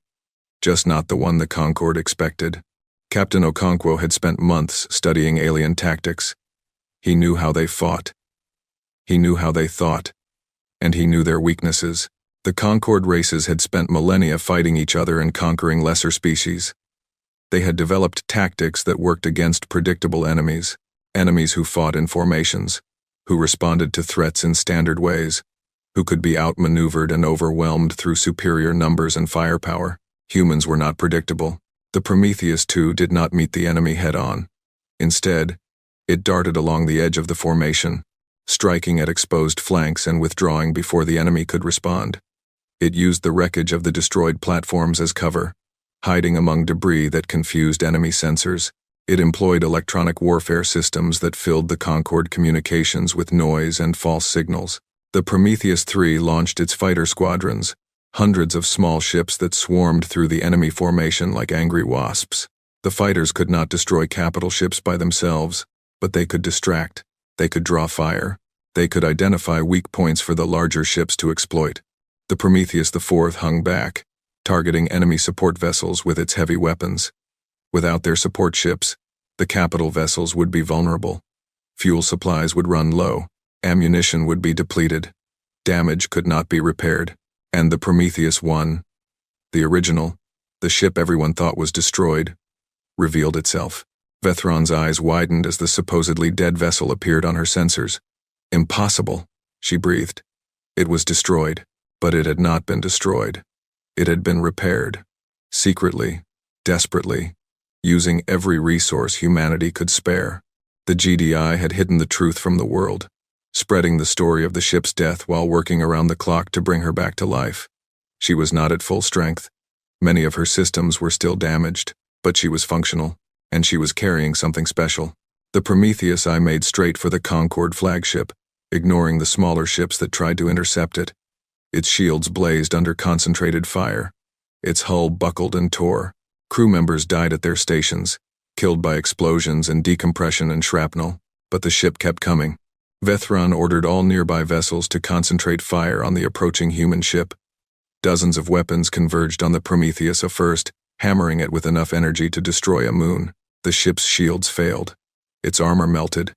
Just not the one the Concorde expected. Captain Okonkwo had spent months studying alien tactics. He knew how they fought. He knew how they thought. And he knew their weaknesses. The Concorde races had spent millennia fighting each other and conquering lesser species. They had developed tactics that worked against predictable enemies, enemies who fought in formations, who responded to threats in standard ways, who could be outmaneuvered and overwhelmed through superior numbers and firepower. Humans were not predictable. The Prometheus II did not meet the enemy head-on. Instead, it darted along the edge of the formation, striking at exposed flanks and withdrawing before the enemy could respond. It used the wreckage of the destroyed platforms as cover, hiding among debris that confused enemy sensors. It employed electronic warfare systems that filled the Concorde communications with noise and false signals. The Prometheus III launched its fighter squadrons, hundreds of small ships that swarmed through the enemy formation like angry wasps. The fighters could not destroy capital ships by themselves, but they could distract, they could draw fire, they could identify weak points for the larger ships to exploit. The Prometheus IV hung back, targeting enemy support vessels with its heavy weapons. Without their support ships, the capital vessels would be vulnerable. Fuel supplies would run low, ammunition would be depleted, damage could not be repaired, and the Prometheus I, the original, the ship everyone thought was destroyed, revealed itself. Vethron's eyes widened as the supposedly dead vessel appeared on her sensors. Impossible, she breathed. It was destroyed, but it had not been destroyed. It had been repaired. Secretly, desperately, using every resource humanity could spare. The GDI had hidden the truth from the world, spreading the story of the ship's death while working around the clock to bring her back to life. She was not at full strength. Many of her systems were still damaged, but she was functional, and she was carrying something special. The Prometheus I made straight for the Concorde flagship, ignoring the smaller ships that tried to intercept it. Its shields blazed under concentrated fire. Its hull buckled and tore. Crew members died at their stations, killed by explosions and decompression and shrapnel, but the ship kept coming. Vethron ordered all nearby vessels to concentrate fire on the approaching human ship. Dozens of weapons converged on the Prometheus first, hammering it with enough energy to destroy a moon. The ship's shields failed. Its armor melted.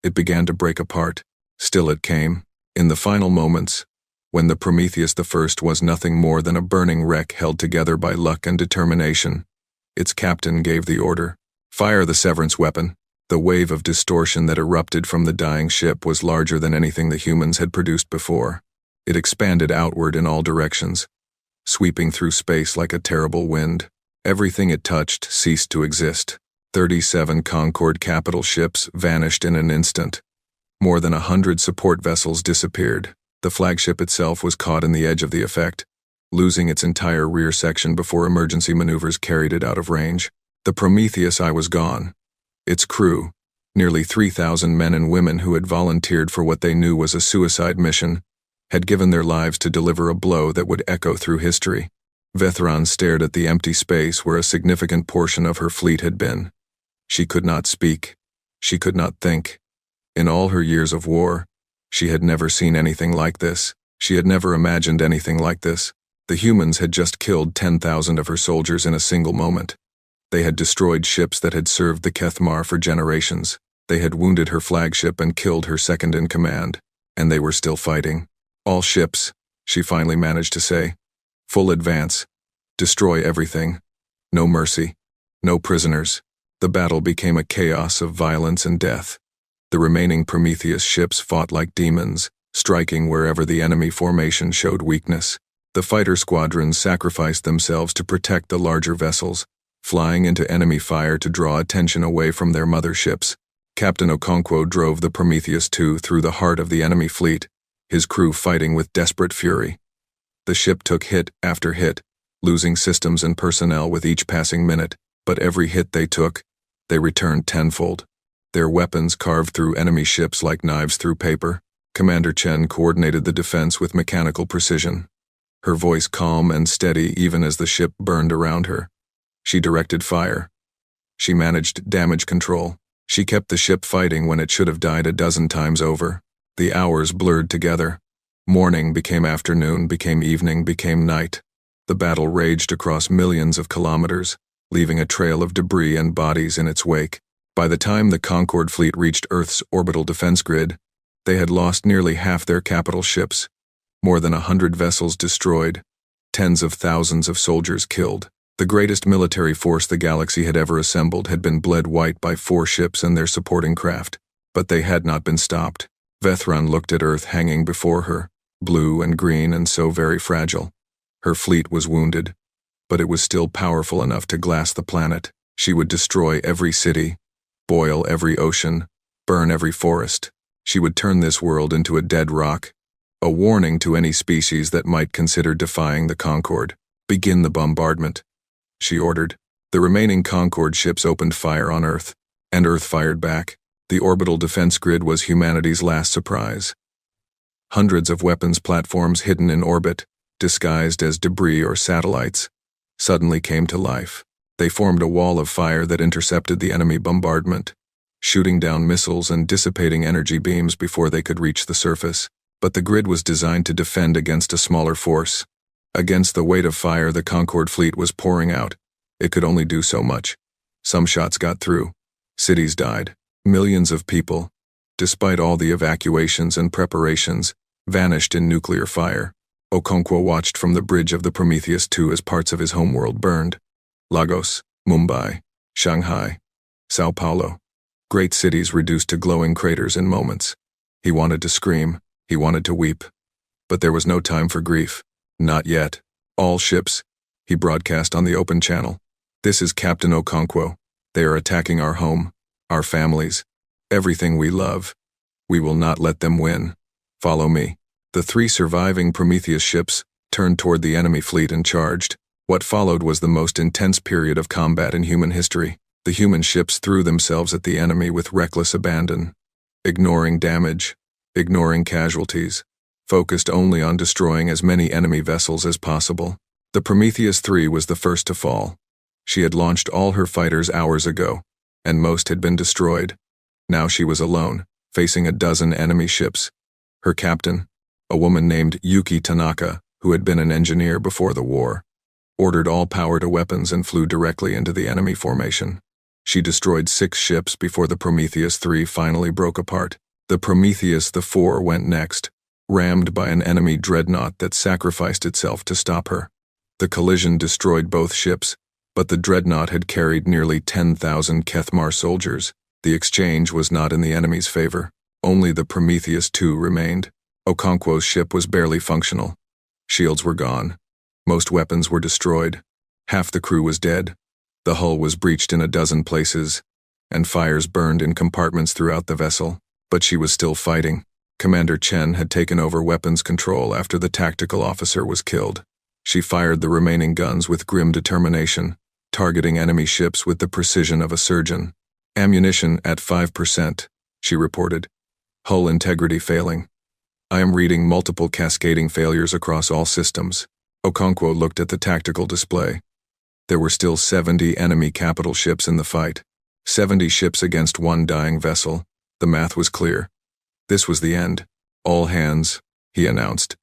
It began to break apart. Still it came. In the final moments, when the Prometheus I was nothing more than a burning wreck held together by luck and determination, its captain gave the order. Fire the severance weapon. The wave of distortion that erupted from the dying ship was larger than anything the humans had produced before. It expanded outward in all directions, sweeping through space like a terrible wind. Everything it touched ceased to exist. 37 Concorde capital ships vanished in an instant. More than 100 support vessels disappeared. The flagship itself was caught in the edge of the effect, losing its entire rear section before emergency maneuvers carried it out of range. The Prometheus I was gone. Its crew, nearly 3,000 men and women who had volunteered for what they knew was a suicide mission, had given their lives to deliver a blow that would echo through history. Vethron stared at the empty space where a significant portion of her fleet had been. She could not speak. She could not think. In all her years of war, she had never seen anything like this. She had never imagined anything like this. The humans had just killed 10,000 of her soldiers in a single moment. They had destroyed ships that had served the Kethmar for generations. They had wounded her flagship and killed her second-in-command. And they were still fighting. All ships, she finally managed to say. Full advance. Destroy everything. No mercy. No prisoners. The battle became a chaos of violence and death. The remaining Prometheus ships fought like demons, striking wherever the enemy formation showed weakness. The fighter squadrons sacrificed themselves to protect the larger vessels, flying into enemy fire to draw attention away from their mother ships. Captain Okonkwo drove the Prometheus II through the heart of the enemy fleet, his crew fighting with desperate fury. The ship took hit after hit, losing systems and personnel with each passing minute, but every hit they took, they returned tenfold. Their weapons carved through enemy ships like knives through paper. Commander Chen coordinated the defense with mechanical precision, her voice calm and steady even as the ship burned around her. She directed fire. She managed damage control. She kept the ship fighting when it should have died a dozen times over. The hours blurred together. Morning became afternoon, became evening, became night. The battle raged across millions of kilometers, leaving a trail of debris and bodies in its wake. By the time the Concorde fleet reached Earth's orbital defense grid, they had lost nearly half their capital ships, more than 100 vessels destroyed, tens of thousands of soldiers killed. The greatest military force the galaxy had ever assembled had been bled white by 4 ships and their supporting craft, but they had not been stopped. Vethron looked at Earth hanging before her, blue and green and so very fragile. Her fleet was wounded, but it was still powerful enough to glass the planet. She would destroy every city, boil every ocean, burn every forest. She would turn this world into a dead rock, a warning to any species that might consider defying the Concorde. Begin the bombardment, she ordered. The remaining Concorde ships opened fire on Earth, and Earth fired back. The orbital defense grid was humanity's last surprise. Hundreds of weapons platforms hidden in orbit, disguised as debris or satellites, suddenly came to life. They formed a wall of fire that intercepted the enemy bombardment, shooting down missiles and dissipating energy beams before they could reach the surface. But the grid was designed to defend against a smaller force. Against the weight of fire the Concorde fleet was pouring out, it could only do so much. Some shots got through. Cities died. Millions of people, despite all the evacuations and preparations, vanished in nuclear fire. Okonkwo watched from the bridge of the Prometheus II as parts of his homeworld burned. Lagos, Mumbai, Shanghai, Sao Paulo. Great cities reduced to glowing craters in moments. He wanted to scream, he wanted to weep. But there was no time for grief. Not yet. All ships, he broadcast on the open channel. This is Captain Okonkwo. They are attacking our home, our families, everything we love. We will not let them win. Follow me. The 3 surviving Prometheus ships turned toward the enemy fleet and charged. What followed was the most intense period of combat in human history. The human ships threw themselves at the enemy with reckless abandon, ignoring damage, ignoring casualties, focused only on destroying as many enemy vessels as possible. The Prometheus III was the first to fall. She had launched all her fighters hours ago, and most had been destroyed. Now she was alone, facing a dozen enemy ships. Her captain, a woman named Yuki Tanaka, who had been an engineer before the war, ordered all power to weapons and flew directly into the enemy formation. She destroyed 6 ships before the Prometheus III finally broke apart. The Prometheus IV went next, rammed by an enemy dreadnought that sacrificed itself to stop her. The collision destroyed both ships, but the dreadnought had carried nearly 10,000 Kethmar soldiers. The exchange was not in the enemy's favor. Only the Prometheus II remained. Okonkwo's ship was barely functional. Shields were gone. Most weapons were destroyed. Half the crew was dead. The hull was breached in a dozen places, and fires burned in compartments throughout the vessel. But she was still fighting. Commander Chen had taken over weapons control after the tactical officer was killed. She fired the remaining guns with grim determination, targeting enemy ships with the precision of a surgeon. Ammunition at 5%, she reported. Hull integrity failing. I am reading multiple cascading failures across all systems. Okonkwo looked at the tactical display. There were still 70 enemy capital ships in the fight. 70 ships against 1 dying vessel. The math was clear. This was the end. All hands, he announced.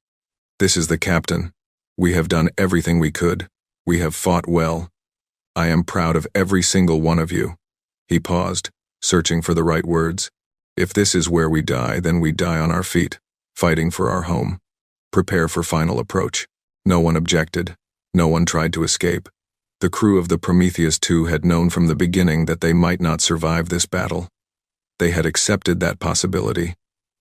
This is the captain. We have done everything we could. We have fought well. I am proud of every single one of you. He paused, searching for the right words. If this is where we die, then we die on our feet, fighting for our home. Prepare for final approach. No one objected. No one tried to escape. The crew of the Prometheus II had known from the beginning that they might not survive this battle. They had accepted that possibility.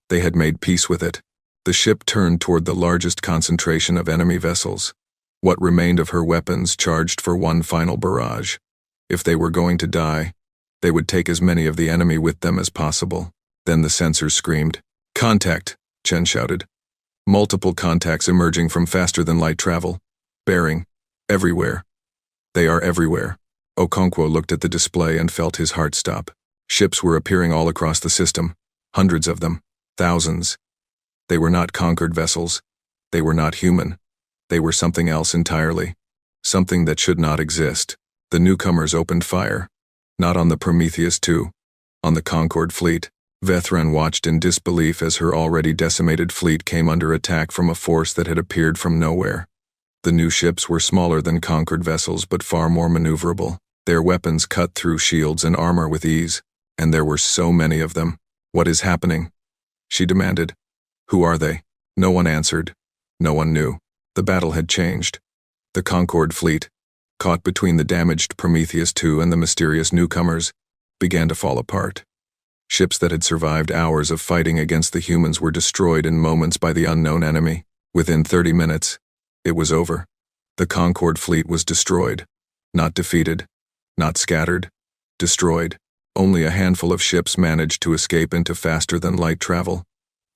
They had made peace with it. The ship turned toward the largest concentration of enemy vessels. What remained of her weapons charged for one final barrage. If they were going to die, they would take as many of the enemy with them as possible. Then the sensors screamed. Contact, Chen shouted. Multiple contacts emerging from faster-than-light travel. Bearing. Everywhere. They are everywhere. Okonkwo looked at the display and felt his heart stop. Ships were appearing all across the system. Hundreds of them. Thousands. They were not conquered vessels. They were not human. They were something else entirely. Something that should not exist. The newcomers opened fire. Not on the Prometheus II. On the Concorde fleet. Vethran watched in disbelief as her already decimated fleet came under attack from a force that had appeared from nowhere. The new ships were smaller than conquered vessels but far more maneuverable. Their weapons cut through shields and armor with ease, and there were so many of them. What is happening? She demanded. Who are they? No one answered. No one knew. The battle had changed. The Concorde fleet, caught between the damaged Prometheus II and the mysterious newcomers, began to fall apart. Ships that had survived hours of fighting against the humans were destroyed in moments by the unknown enemy. Within 30 minutes, it was over. The Concorde fleet was destroyed. Not defeated. Not scattered. Destroyed. Only a handful of ships managed to escape into faster-than-light travel,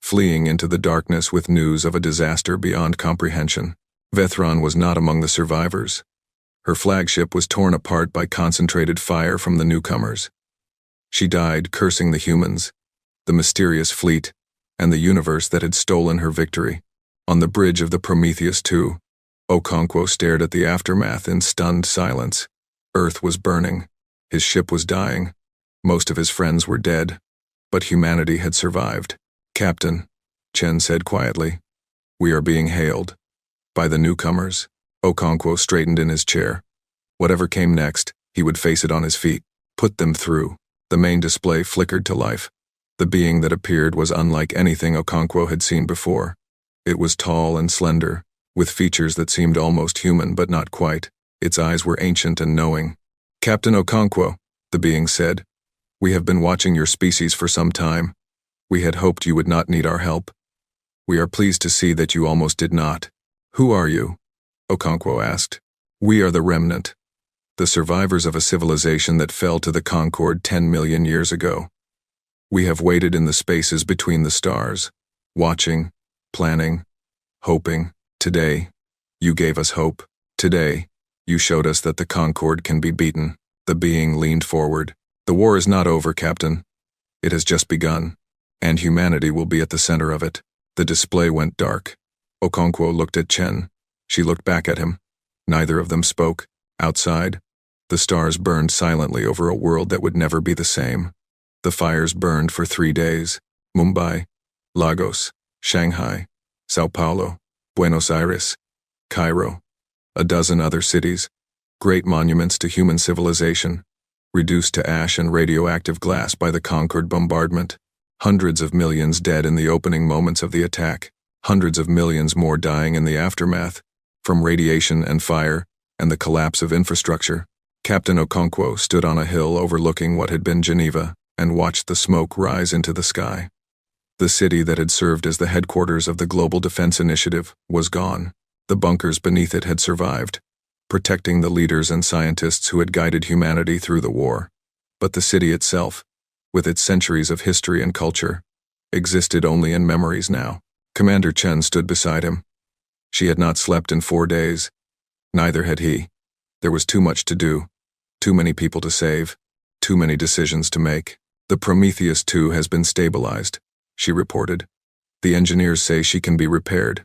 fleeing into the darkness with news of a disaster beyond comprehension. Vethran was not among the survivors. Her flagship was torn apart by concentrated fire from the newcomers. She died cursing the humans, the mysterious fleet, and the universe that had stolen her victory. On the bridge of the Prometheus II, Okonkwo stared at the aftermath in stunned silence. Earth was burning. His ship was dying. Most of his friends were dead. But humanity had survived. "Captain," Chen said quietly, "we are being hailed." By the newcomers. Okonkwo straightened in his chair. Whatever came next, he would face it on his feet, put them through. The main display flickered to life. The being that appeared was unlike anything Okonkwo had seen before. It was tall and slender, with features that seemed almost human but not quite. Its eyes were ancient and knowing. "Captain Okonkwo," the being said, "we have been watching your species for some time. We had hoped you would not need our help. We are pleased to see that you almost did not." "Who are you?" Okonkwo asked. "We are the remnant, the survivors of a civilization that fell to the Concord 10 million years ago. We have waited in the spaces between the stars, watching, planning, hoping. Today, you gave us hope. Today, you showed us that the Concord can be beaten." The being leaned forward. "The war is not over, Captain. It has just begun, and humanity will be at the center of it." The display went dark. Okonkwo looked at Chen. She looked back at him. Neither of them spoke. Outside, the stars burned silently over a world that would never be the same. The fires burned for 3 days. Mumbai, Lagos, Shanghai, Sao Paulo, Buenos Aires, Cairo, a dozen other cities, great monuments to human civilization, reduced to ash and radioactive glass by the Concord bombardment. Hundreds of millions dead in the opening moments of the attack. Hundreds of millions more dying in the aftermath, from radiation and fire and the collapse of infrastructure. Captain Okonkwo stood on a hill overlooking what had been Geneva and watched the smoke rise into the sky. The city that had served as the headquarters of the Global Defense Initiative was gone. The bunkers beneath it had survived, protecting the leaders and scientists who had guided humanity through the war. But the city itself, with its centuries of history and culture, existed only in memories now. Commander Chen stood beside him. She had not slept in 4 days. Neither had he. There was too much to do, too many people to save, too many decisions to make. "The Prometheus II has been stabilized," she reported. "The engineers say she can be repaired.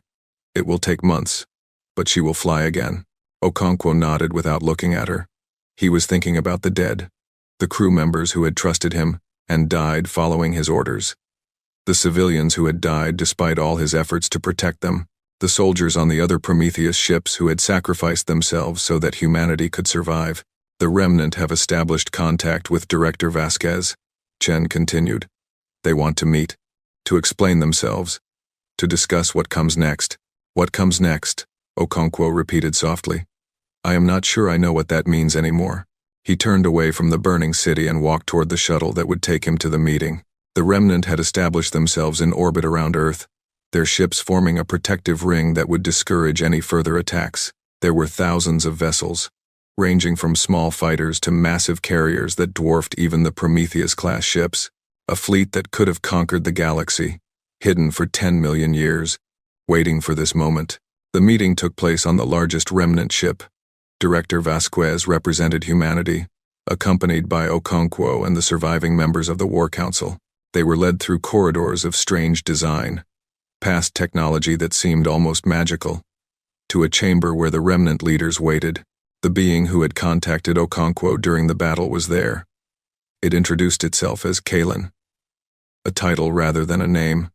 It will take months, but she will fly again." Okonkwo nodded without looking at her. He was thinking about the dead, the crew members who had trusted him and died following his orders. The civilians who had died despite all his efforts to protect them. The soldiers on the other Prometheus ships who had sacrificed themselves so that humanity could survive. "The remnant have established contact with Director Vasquez," Chen continued. "They want to meet, to explain themselves, to discuss what comes next." "What comes next?" Okonkwo repeated softly. "I am not sure I know what that means anymore." He turned away from the burning city and walked toward the shuttle that would take him to the meeting. The remnant had established themselves in orbit around Earth, their ships forming a protective ring that would discourage any further attacks. There were thousands of vessels, ranging from small fighters to massive carriers that dwarfed even the Prometheus-class ships, a fleet that could have conquered the galaxy, hidden for 10 million years, waiting for this moment. The meeting took place on the largest remnant ship. Director Vasquez represented humanity, accompanied by Okonkwo and the surviving members of the War Council. They were led through corridors of strange design, past technology that seemed almost magical, to a chamber where the remnant leaders waited. The being who had contacted Okonkwo during the battle was there. It introduced itself as Kalen, a title rather than a name,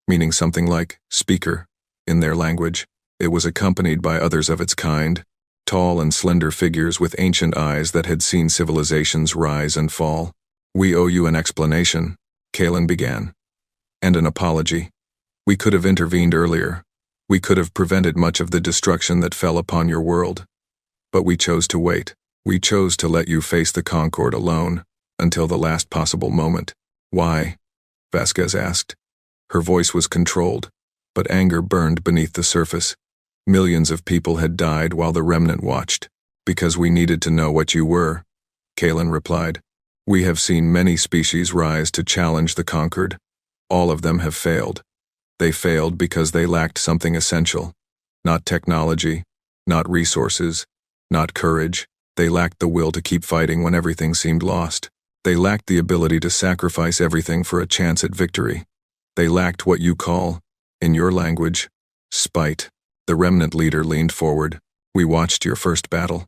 meaning something like speaker in their language. It was accompanied by others of its kind, tall and slender figures with ancient eyes that had seen civilizations rise and fall. "We owe you an explanation," Kalen began, "and an apology. We could have intervened earlier. We could have prevented much of the destruction that fell upon your world. But we chose to wait. We chose to let you face the Concord alone, until the last possible moment." "Why?" Vasquez asked. Her voice was controlled, but anger burned beneath the surface. "Millions of people had died while the remnant watched. Because we needed to know what you were," Kalen replied. "We have seen many species rise to challenge the conquered. All of them have failed. They failed because they lacked something essential. Not technology, not resources, not courage. They lacked the will to keep fighting when everything seemed lost. They lacked the ability to sacrifice everything for a chance at victory. They lacked what you call, in your language, spite. The remnant leader leaned forward. We watched your first battle.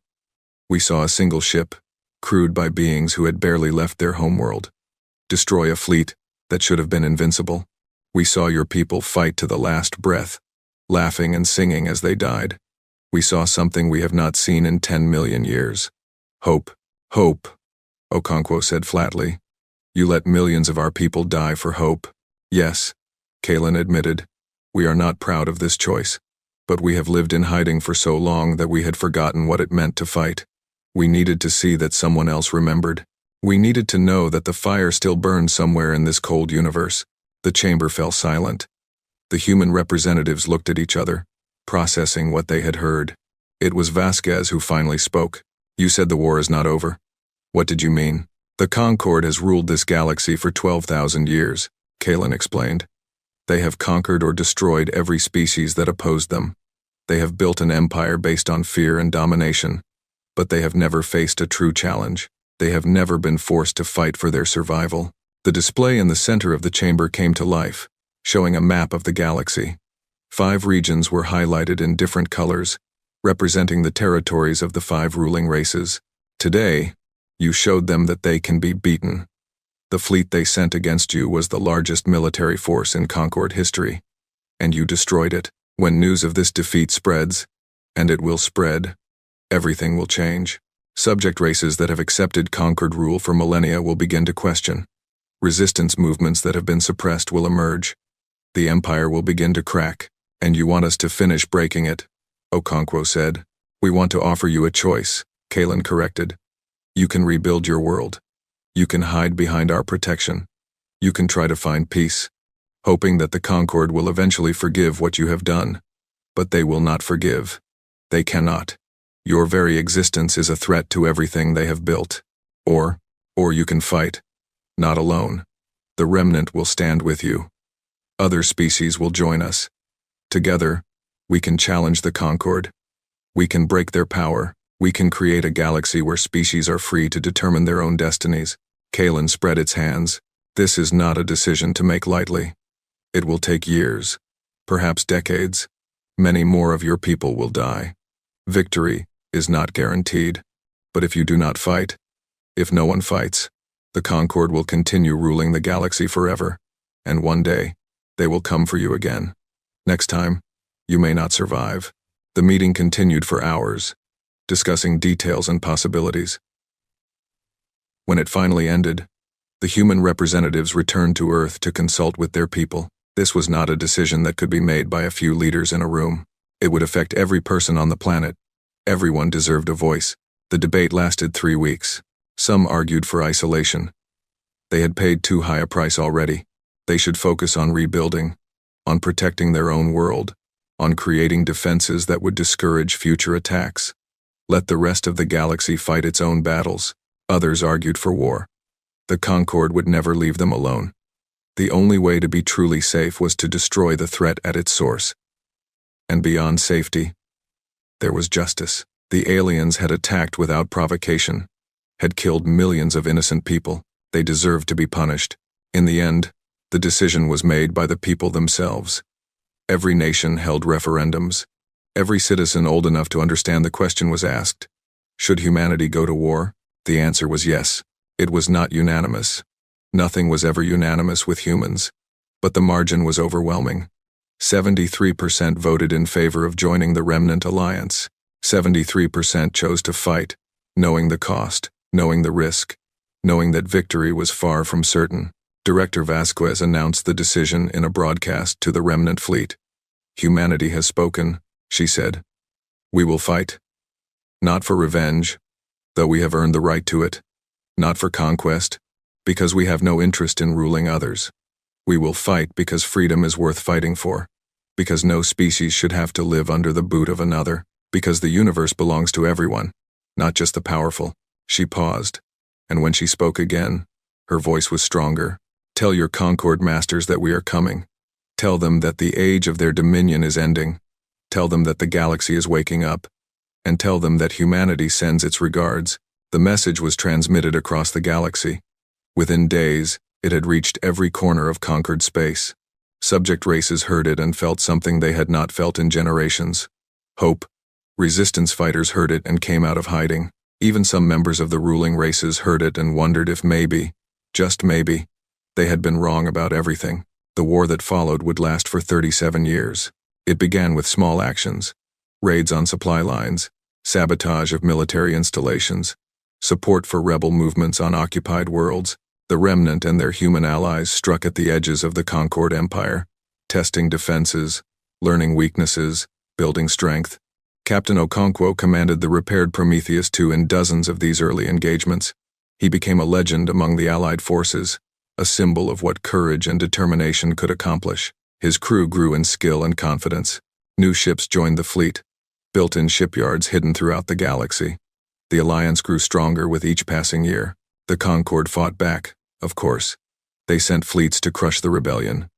We saw a single ship, crewed by beings who had barely left their homeworld, destroy a fleet that should have been invincible. We saw your people fight to the last breath, laughing and singing as they died. We saw something we have not seen in 10 million years. Hope, hope, Okonkwo said flatly. You let millions of our people die for hope. Yes, Kalen admitted. We are not proud of this choice, but we have lived in hiding for so long that we had forgotten what it meant to fight. We needed to see that someone else remembered. We needed to know that the fire still burned somewhere in this cold universe. The chamber fell silent. The human representatives looked at each other, processing what they had heard. It was Vasquez who finally spoke. You said the war is not over. What did you mean? The Concord has ruled this galaxy for 12,000 years, Kalen explained. They have conquered or destroyed every species that opposed them. They have built an empire based on fear and domination, but they have never faced a true challenge. They have never been forced to fight for their survival. The display in the center of the chamber came to life, showing a map of the galaxy. 5 regions were highlighted in different colors, representing the territories of the 5 ruling races. Today, you showed them that they can be beaten. The fleet they sent against you was the largest military force in Concord history, and you destroyed it. When news of this defeat spreads, and it will spread, everything will change. Subject races that have accepted Concord rule for millennia will begin to question. Resistance movements that have been suppressed will emerge. The empire will begin to crack, and you want us to finish breaking it, Okonkwo said. We want to offer you a choice, Kalen corrected. You can rebuild your world. You can hide behind our protection. You can try to find peace, hoping that the Concord will eventually forgive what you have done. But they will not forgive. They cannot. Your very existence is a threat to everything they have built. Or you can fight. Not alone. The remnant will stand with you. Other species will join us. Together, we can challenge the Concord. We can break their power. We can create a galaxy where species are free to determine their own destinies. Kalen spread its hands. This is not a decision to make lightly. It will take years, perhaps decades. Many more of your people will die. Victory is not guaranteed. But if you do not fight, if no one fights, the Concord will continue ruling the galaxy forever, and one day, they will come for you again. Next time, you may not survive. The meeting continued for hours, discussing details and possibilities. When it finally ended, the human representatives returned to Earth to consult with their people. This was not a decision that could be made by a few leaders in a room. It would affect every person on the planet. Everyone deserved a voice. The debate lasted 3 weeks. Some argued for isolation. They had paid too high a price already. They should focus on rebuilding, on protecting their own world, on creating defenses that would discourage future attacks. Let the rest of the galaxy fight its own battles. Others argued for war. The Concord would never leave them alone. The only way to be truly safe was to destroy the threat at its source. And beyond safety, there was justice. The aliens had attacked without provocation, had killed millions of innocent people. They deserved to be punished. In the end, the decision was made by the people themselves. Every nation held referendums. Every citizen old enough to understand the question was asked. Should humanity go to war? The answer was yes. It was not unanimous. Nothing was ever unanimous with humans. But the margin was overwhelming. 73% voted in favor of joining the Remnant Alliance. 73% chose to fight, knowing the cost, knowing the risk, knowing that victory was far from certain. Director Vasquez announced the decision in a broadcast to the Remnant fleet. Humanity has spoken, she said. We will fight. Not for revenge, though we have earned the right to it. Not for conquest, because we have no interest in ruling others. We will fight because freedom is worth fighting for, because no species should have to live under the boot of another, because the universe belongs to everyone, not just the powerful. She paused, and when she spoke again, her voice was stronger. Tell your Concord masters that we are coming. Tell them that the age of their dominion is ending. Tell them that the galaxy is waking up, and tell them that humanity sends its regards. The message was transmitted across the galaxy. Within days, it had reached every corner of conquered space. Subject races heard it and felt something they had not felt in generations. Hope. Resistance fighters heard it and came out of hiding. Even some members of the ruling races heard it and wondered if maybe, just maybe, they had been wrong about everything. The war that followed would last for 37 years. It began with small actions: raids on supply lines, sabotage of military installations, support for rebel movements on occupied worlds. The Remnant and their human allies struck at the edges of the Concord Empire, testing defenses, learning weaknesses, building strength. Captain Okonkwo commanded the repaired Prometheus II in dozens of these early engagements. He became a legend among the Allied forces, a symbol of what courage and determination could accomplish. His crew grew in skill and confidence. New ships joined the fleet, built in shipyards hidden throughout the galaxy. The alliance grew stronger with each passing year. The Concord fought back, of course. They sent fleets to crush the rebellion.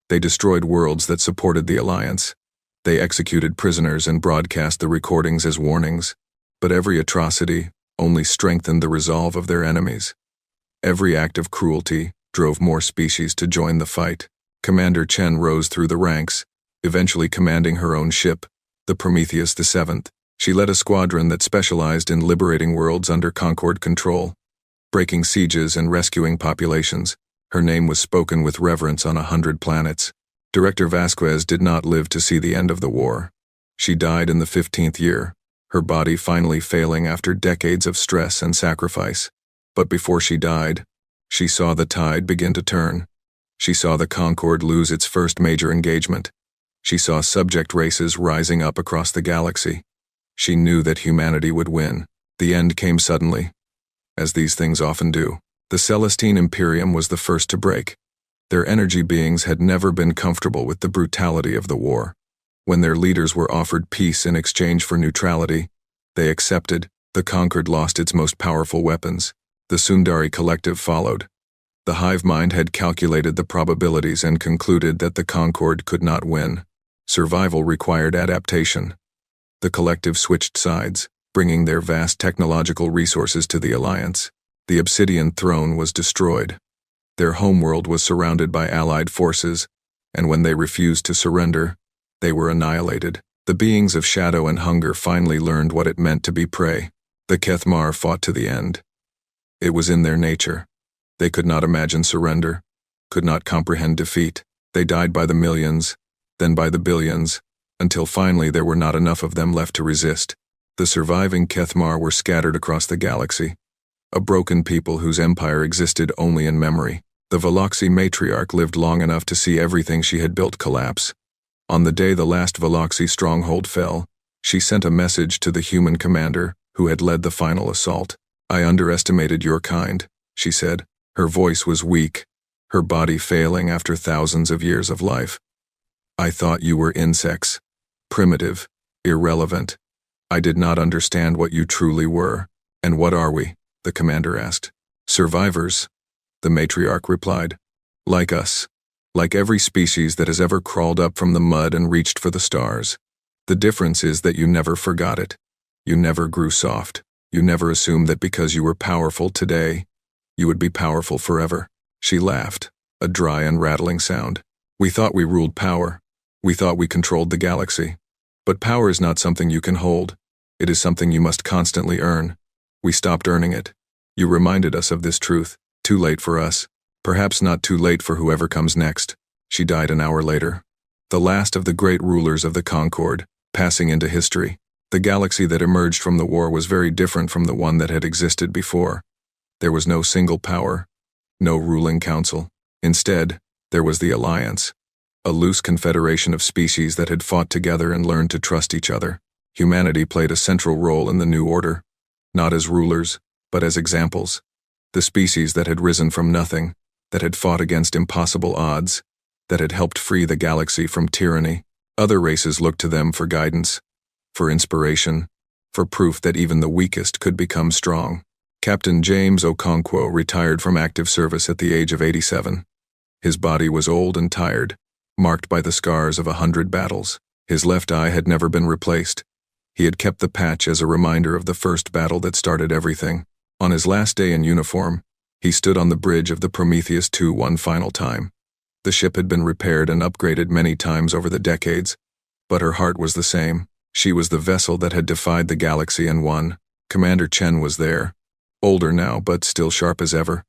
They destroyed worlds that supported the alliance. They executed prisoners and broadcast the recordings as warnings. But every atrocity only strengthened the resolve of their enemies. Every act of cruelty drove more species to join the fight. Commander Chen rose through the ranks, eventually commanding her own ship, the Prometheus VII. She led a squadron that specialized in liberating worlds under Concord control, breaking sieges and rescuing populations. Her name was spoken with reverence on 100 planets. Director Vasquez did not live to see the end of the war. She died in the 15th year, her body finally failing after decades of stress and sacrifice. But before she died, she saw the tide begin to turn. She saw the Concord lose its first major engagement. She saw subject races rising up across the galaxy. She knew that humanity would win. The end came suddenly, as these things often do. The Celestine Imperium was the first to break. Their energy beings had never been comfortable with the brutality of the war. When their leaders were offered peace in exchange for neutrality, they accepted. The Concord lost its most powerful weapons. The Sundari Collective followed. The hive mind had calculated the probabilities and concluded that the Concord could not win. Survival required adaptation. The Collective switched sides, bringing their vast technological resources to the Alliance. The Obsidian Throne was destroyed. Their homeworld was surrounded by Allied forces, and when they refused to surrender, they were annihilated. The beings of shadow and hunger finally learned what it meant to be prey. The Kethmar fought to the end. It was in their nature. They could not imagine surrender, could not comprehend defeat. They died by the millions, then by the billions, until finally there were not enough of them left to resist. The surviving Kethmar were scattered across the galaxy, a broken people whose empire existed only in memory. The Veloxi matriarch lived long enough to see everything she had built collapse. On the day the last Veloxi stronghold fell, she sent a message to the human commander who had led the final assault. "I underestimated your kind," she said. Her voice was weak, her body failing after thousands of years of life. "I thought you were insects, primitive, irrelevant. I did not understand what you truly were." "And what are we?" the commander asked. "Survivors," the matriarch replied. "Like us. Like every species that has ever crawled up from the mud and reached for the stars. The difference is that you never forgot it. You never grew soft. You never assumed that because you were powerful today, you would be powerful forever." She laughed, a dry and rattling sound. "We thought we ruled power. We thought we controlled the galaxy. But power is not something you can hold. It is something you must constantly earn. We stopped earning it. You reminded us of this truth. Too late for us. Perhaps not too late for whoever comes next." She died an hour later. The last of the great rulers of the Concord, passing into history. The galaxy that emerged from the war was very different from the one that had existed before. There was no single power, no ruling council. Instead, there was the Alliance, a loose confederation of species that had fought together and learned to trust each other. Humanity played a central role in the new order, not as rulers, but as examples. The species that had risen from nothing, that had fought against impossible odds, that had helped free the galaxy from tyranny. Other races looked to them for guidance, for inspiration, for proof that even the weakest could become strong. Captain James Okonkwo retired from active service at the age of 87. His body was old and tired, marked by the scars of 100 battles. His left eye had never been replaced, He had kept the patch as a reminder of the first battle that started everything. On his last day in uniform, he stood on the bridge of the Prometheus II one final time. The ship had been repaired and upgraded many times over the decades, but her heart was the same. She was the vessel that had defied the galaxy and won. Commander Chen was there, older now but still sharp as ever.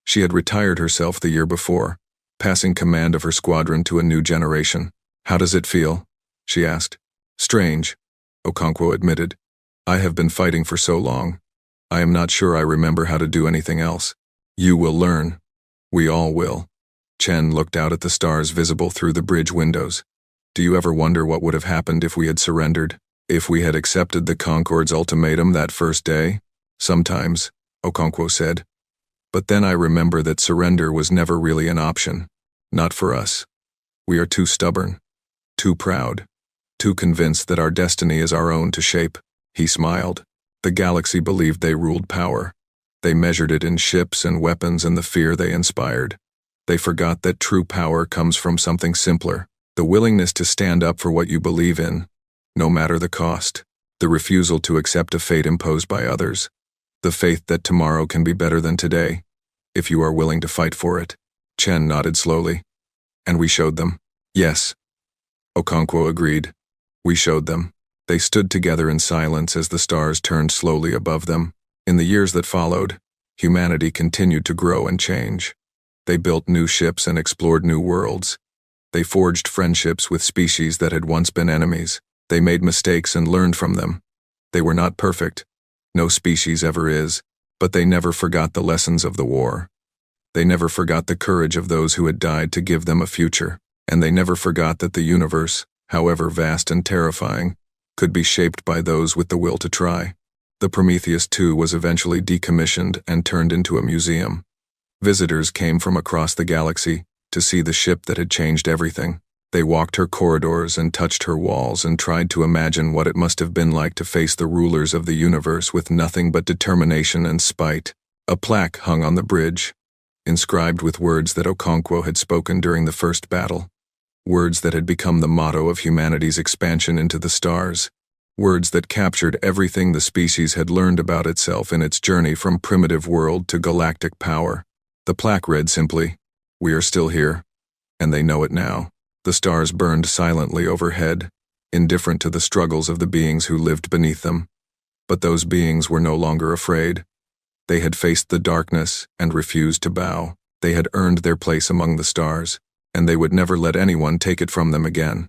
She had retired herself the year before, passing command of her squadron to a new generation. "How does it feel?" she asked. "Strange," Okonkwo admitted. "I have been fighting for so long. I am not sure I remember how to do anything else." "You will learn. We all will." Chen looked out at the stars visible through the bridge windows. "Do you ever wonder what would have happened if we had surrendered? If we had accepted the Concorde's ultimatum that first day?" "Sometimes," Okonkwo said. "But then I remember that surrender was never really an option. Not for us. We are too stubborn, too proud, too convinced that our destiny is our own to shape." He smiled. The galaxy believed they ruled power. They measured it in ships and weapons and the fear they inspired. They forgot that true power comes from something simpler, the willingness to stand up for what you believe in, no matter the cost, the refusal to accept a fate imposed by others, the faith that tomorrow can be better than today, if you are willing to fight for it. Chen nodded slowly. "And we showed them." "Yes," Okonkwo agreed. "We showed them." They stood together in silence as the stars turned slowly above them. In the years that followed, humanity continued to grow and change. They built new ships and explored new worlds. They forged friendships with species that had once been enemies. They made mistakes and learned from them. They were not perfect. No species ever is, but they never forgot the lessons of the war. They never forgot the courage of those who had died to give them a future, and they never forgot that the universe, however vast and terrifying, could be shaped by those with the will to try. The Prometheus II was eventually decommissioned and turned into a museum. Visitors came from across the galaxy to see the ship that had changed everything. They walked her corridors and touched her walls and tried to imagine what it must have been like to face the rulers of the universe with nothing but determination and spite. A plaque hung on the bridge, inscribed with words that Okonkwo had spoken during the first battle. Words that had become the motto of humanity's expansion into the stars. Words that captured everything the species had learned about itself in its journey from primitive world to galactic power. The plaque read simply, "We are still here, and they know it now." The stars burned silently overhead, indifferent to the struggles of the beings who lived beneath them. But those beings were no longer afraid. They had faced the darkness and refused to bow. They had earned their place among the stars, and they would never let anyone take it from them again.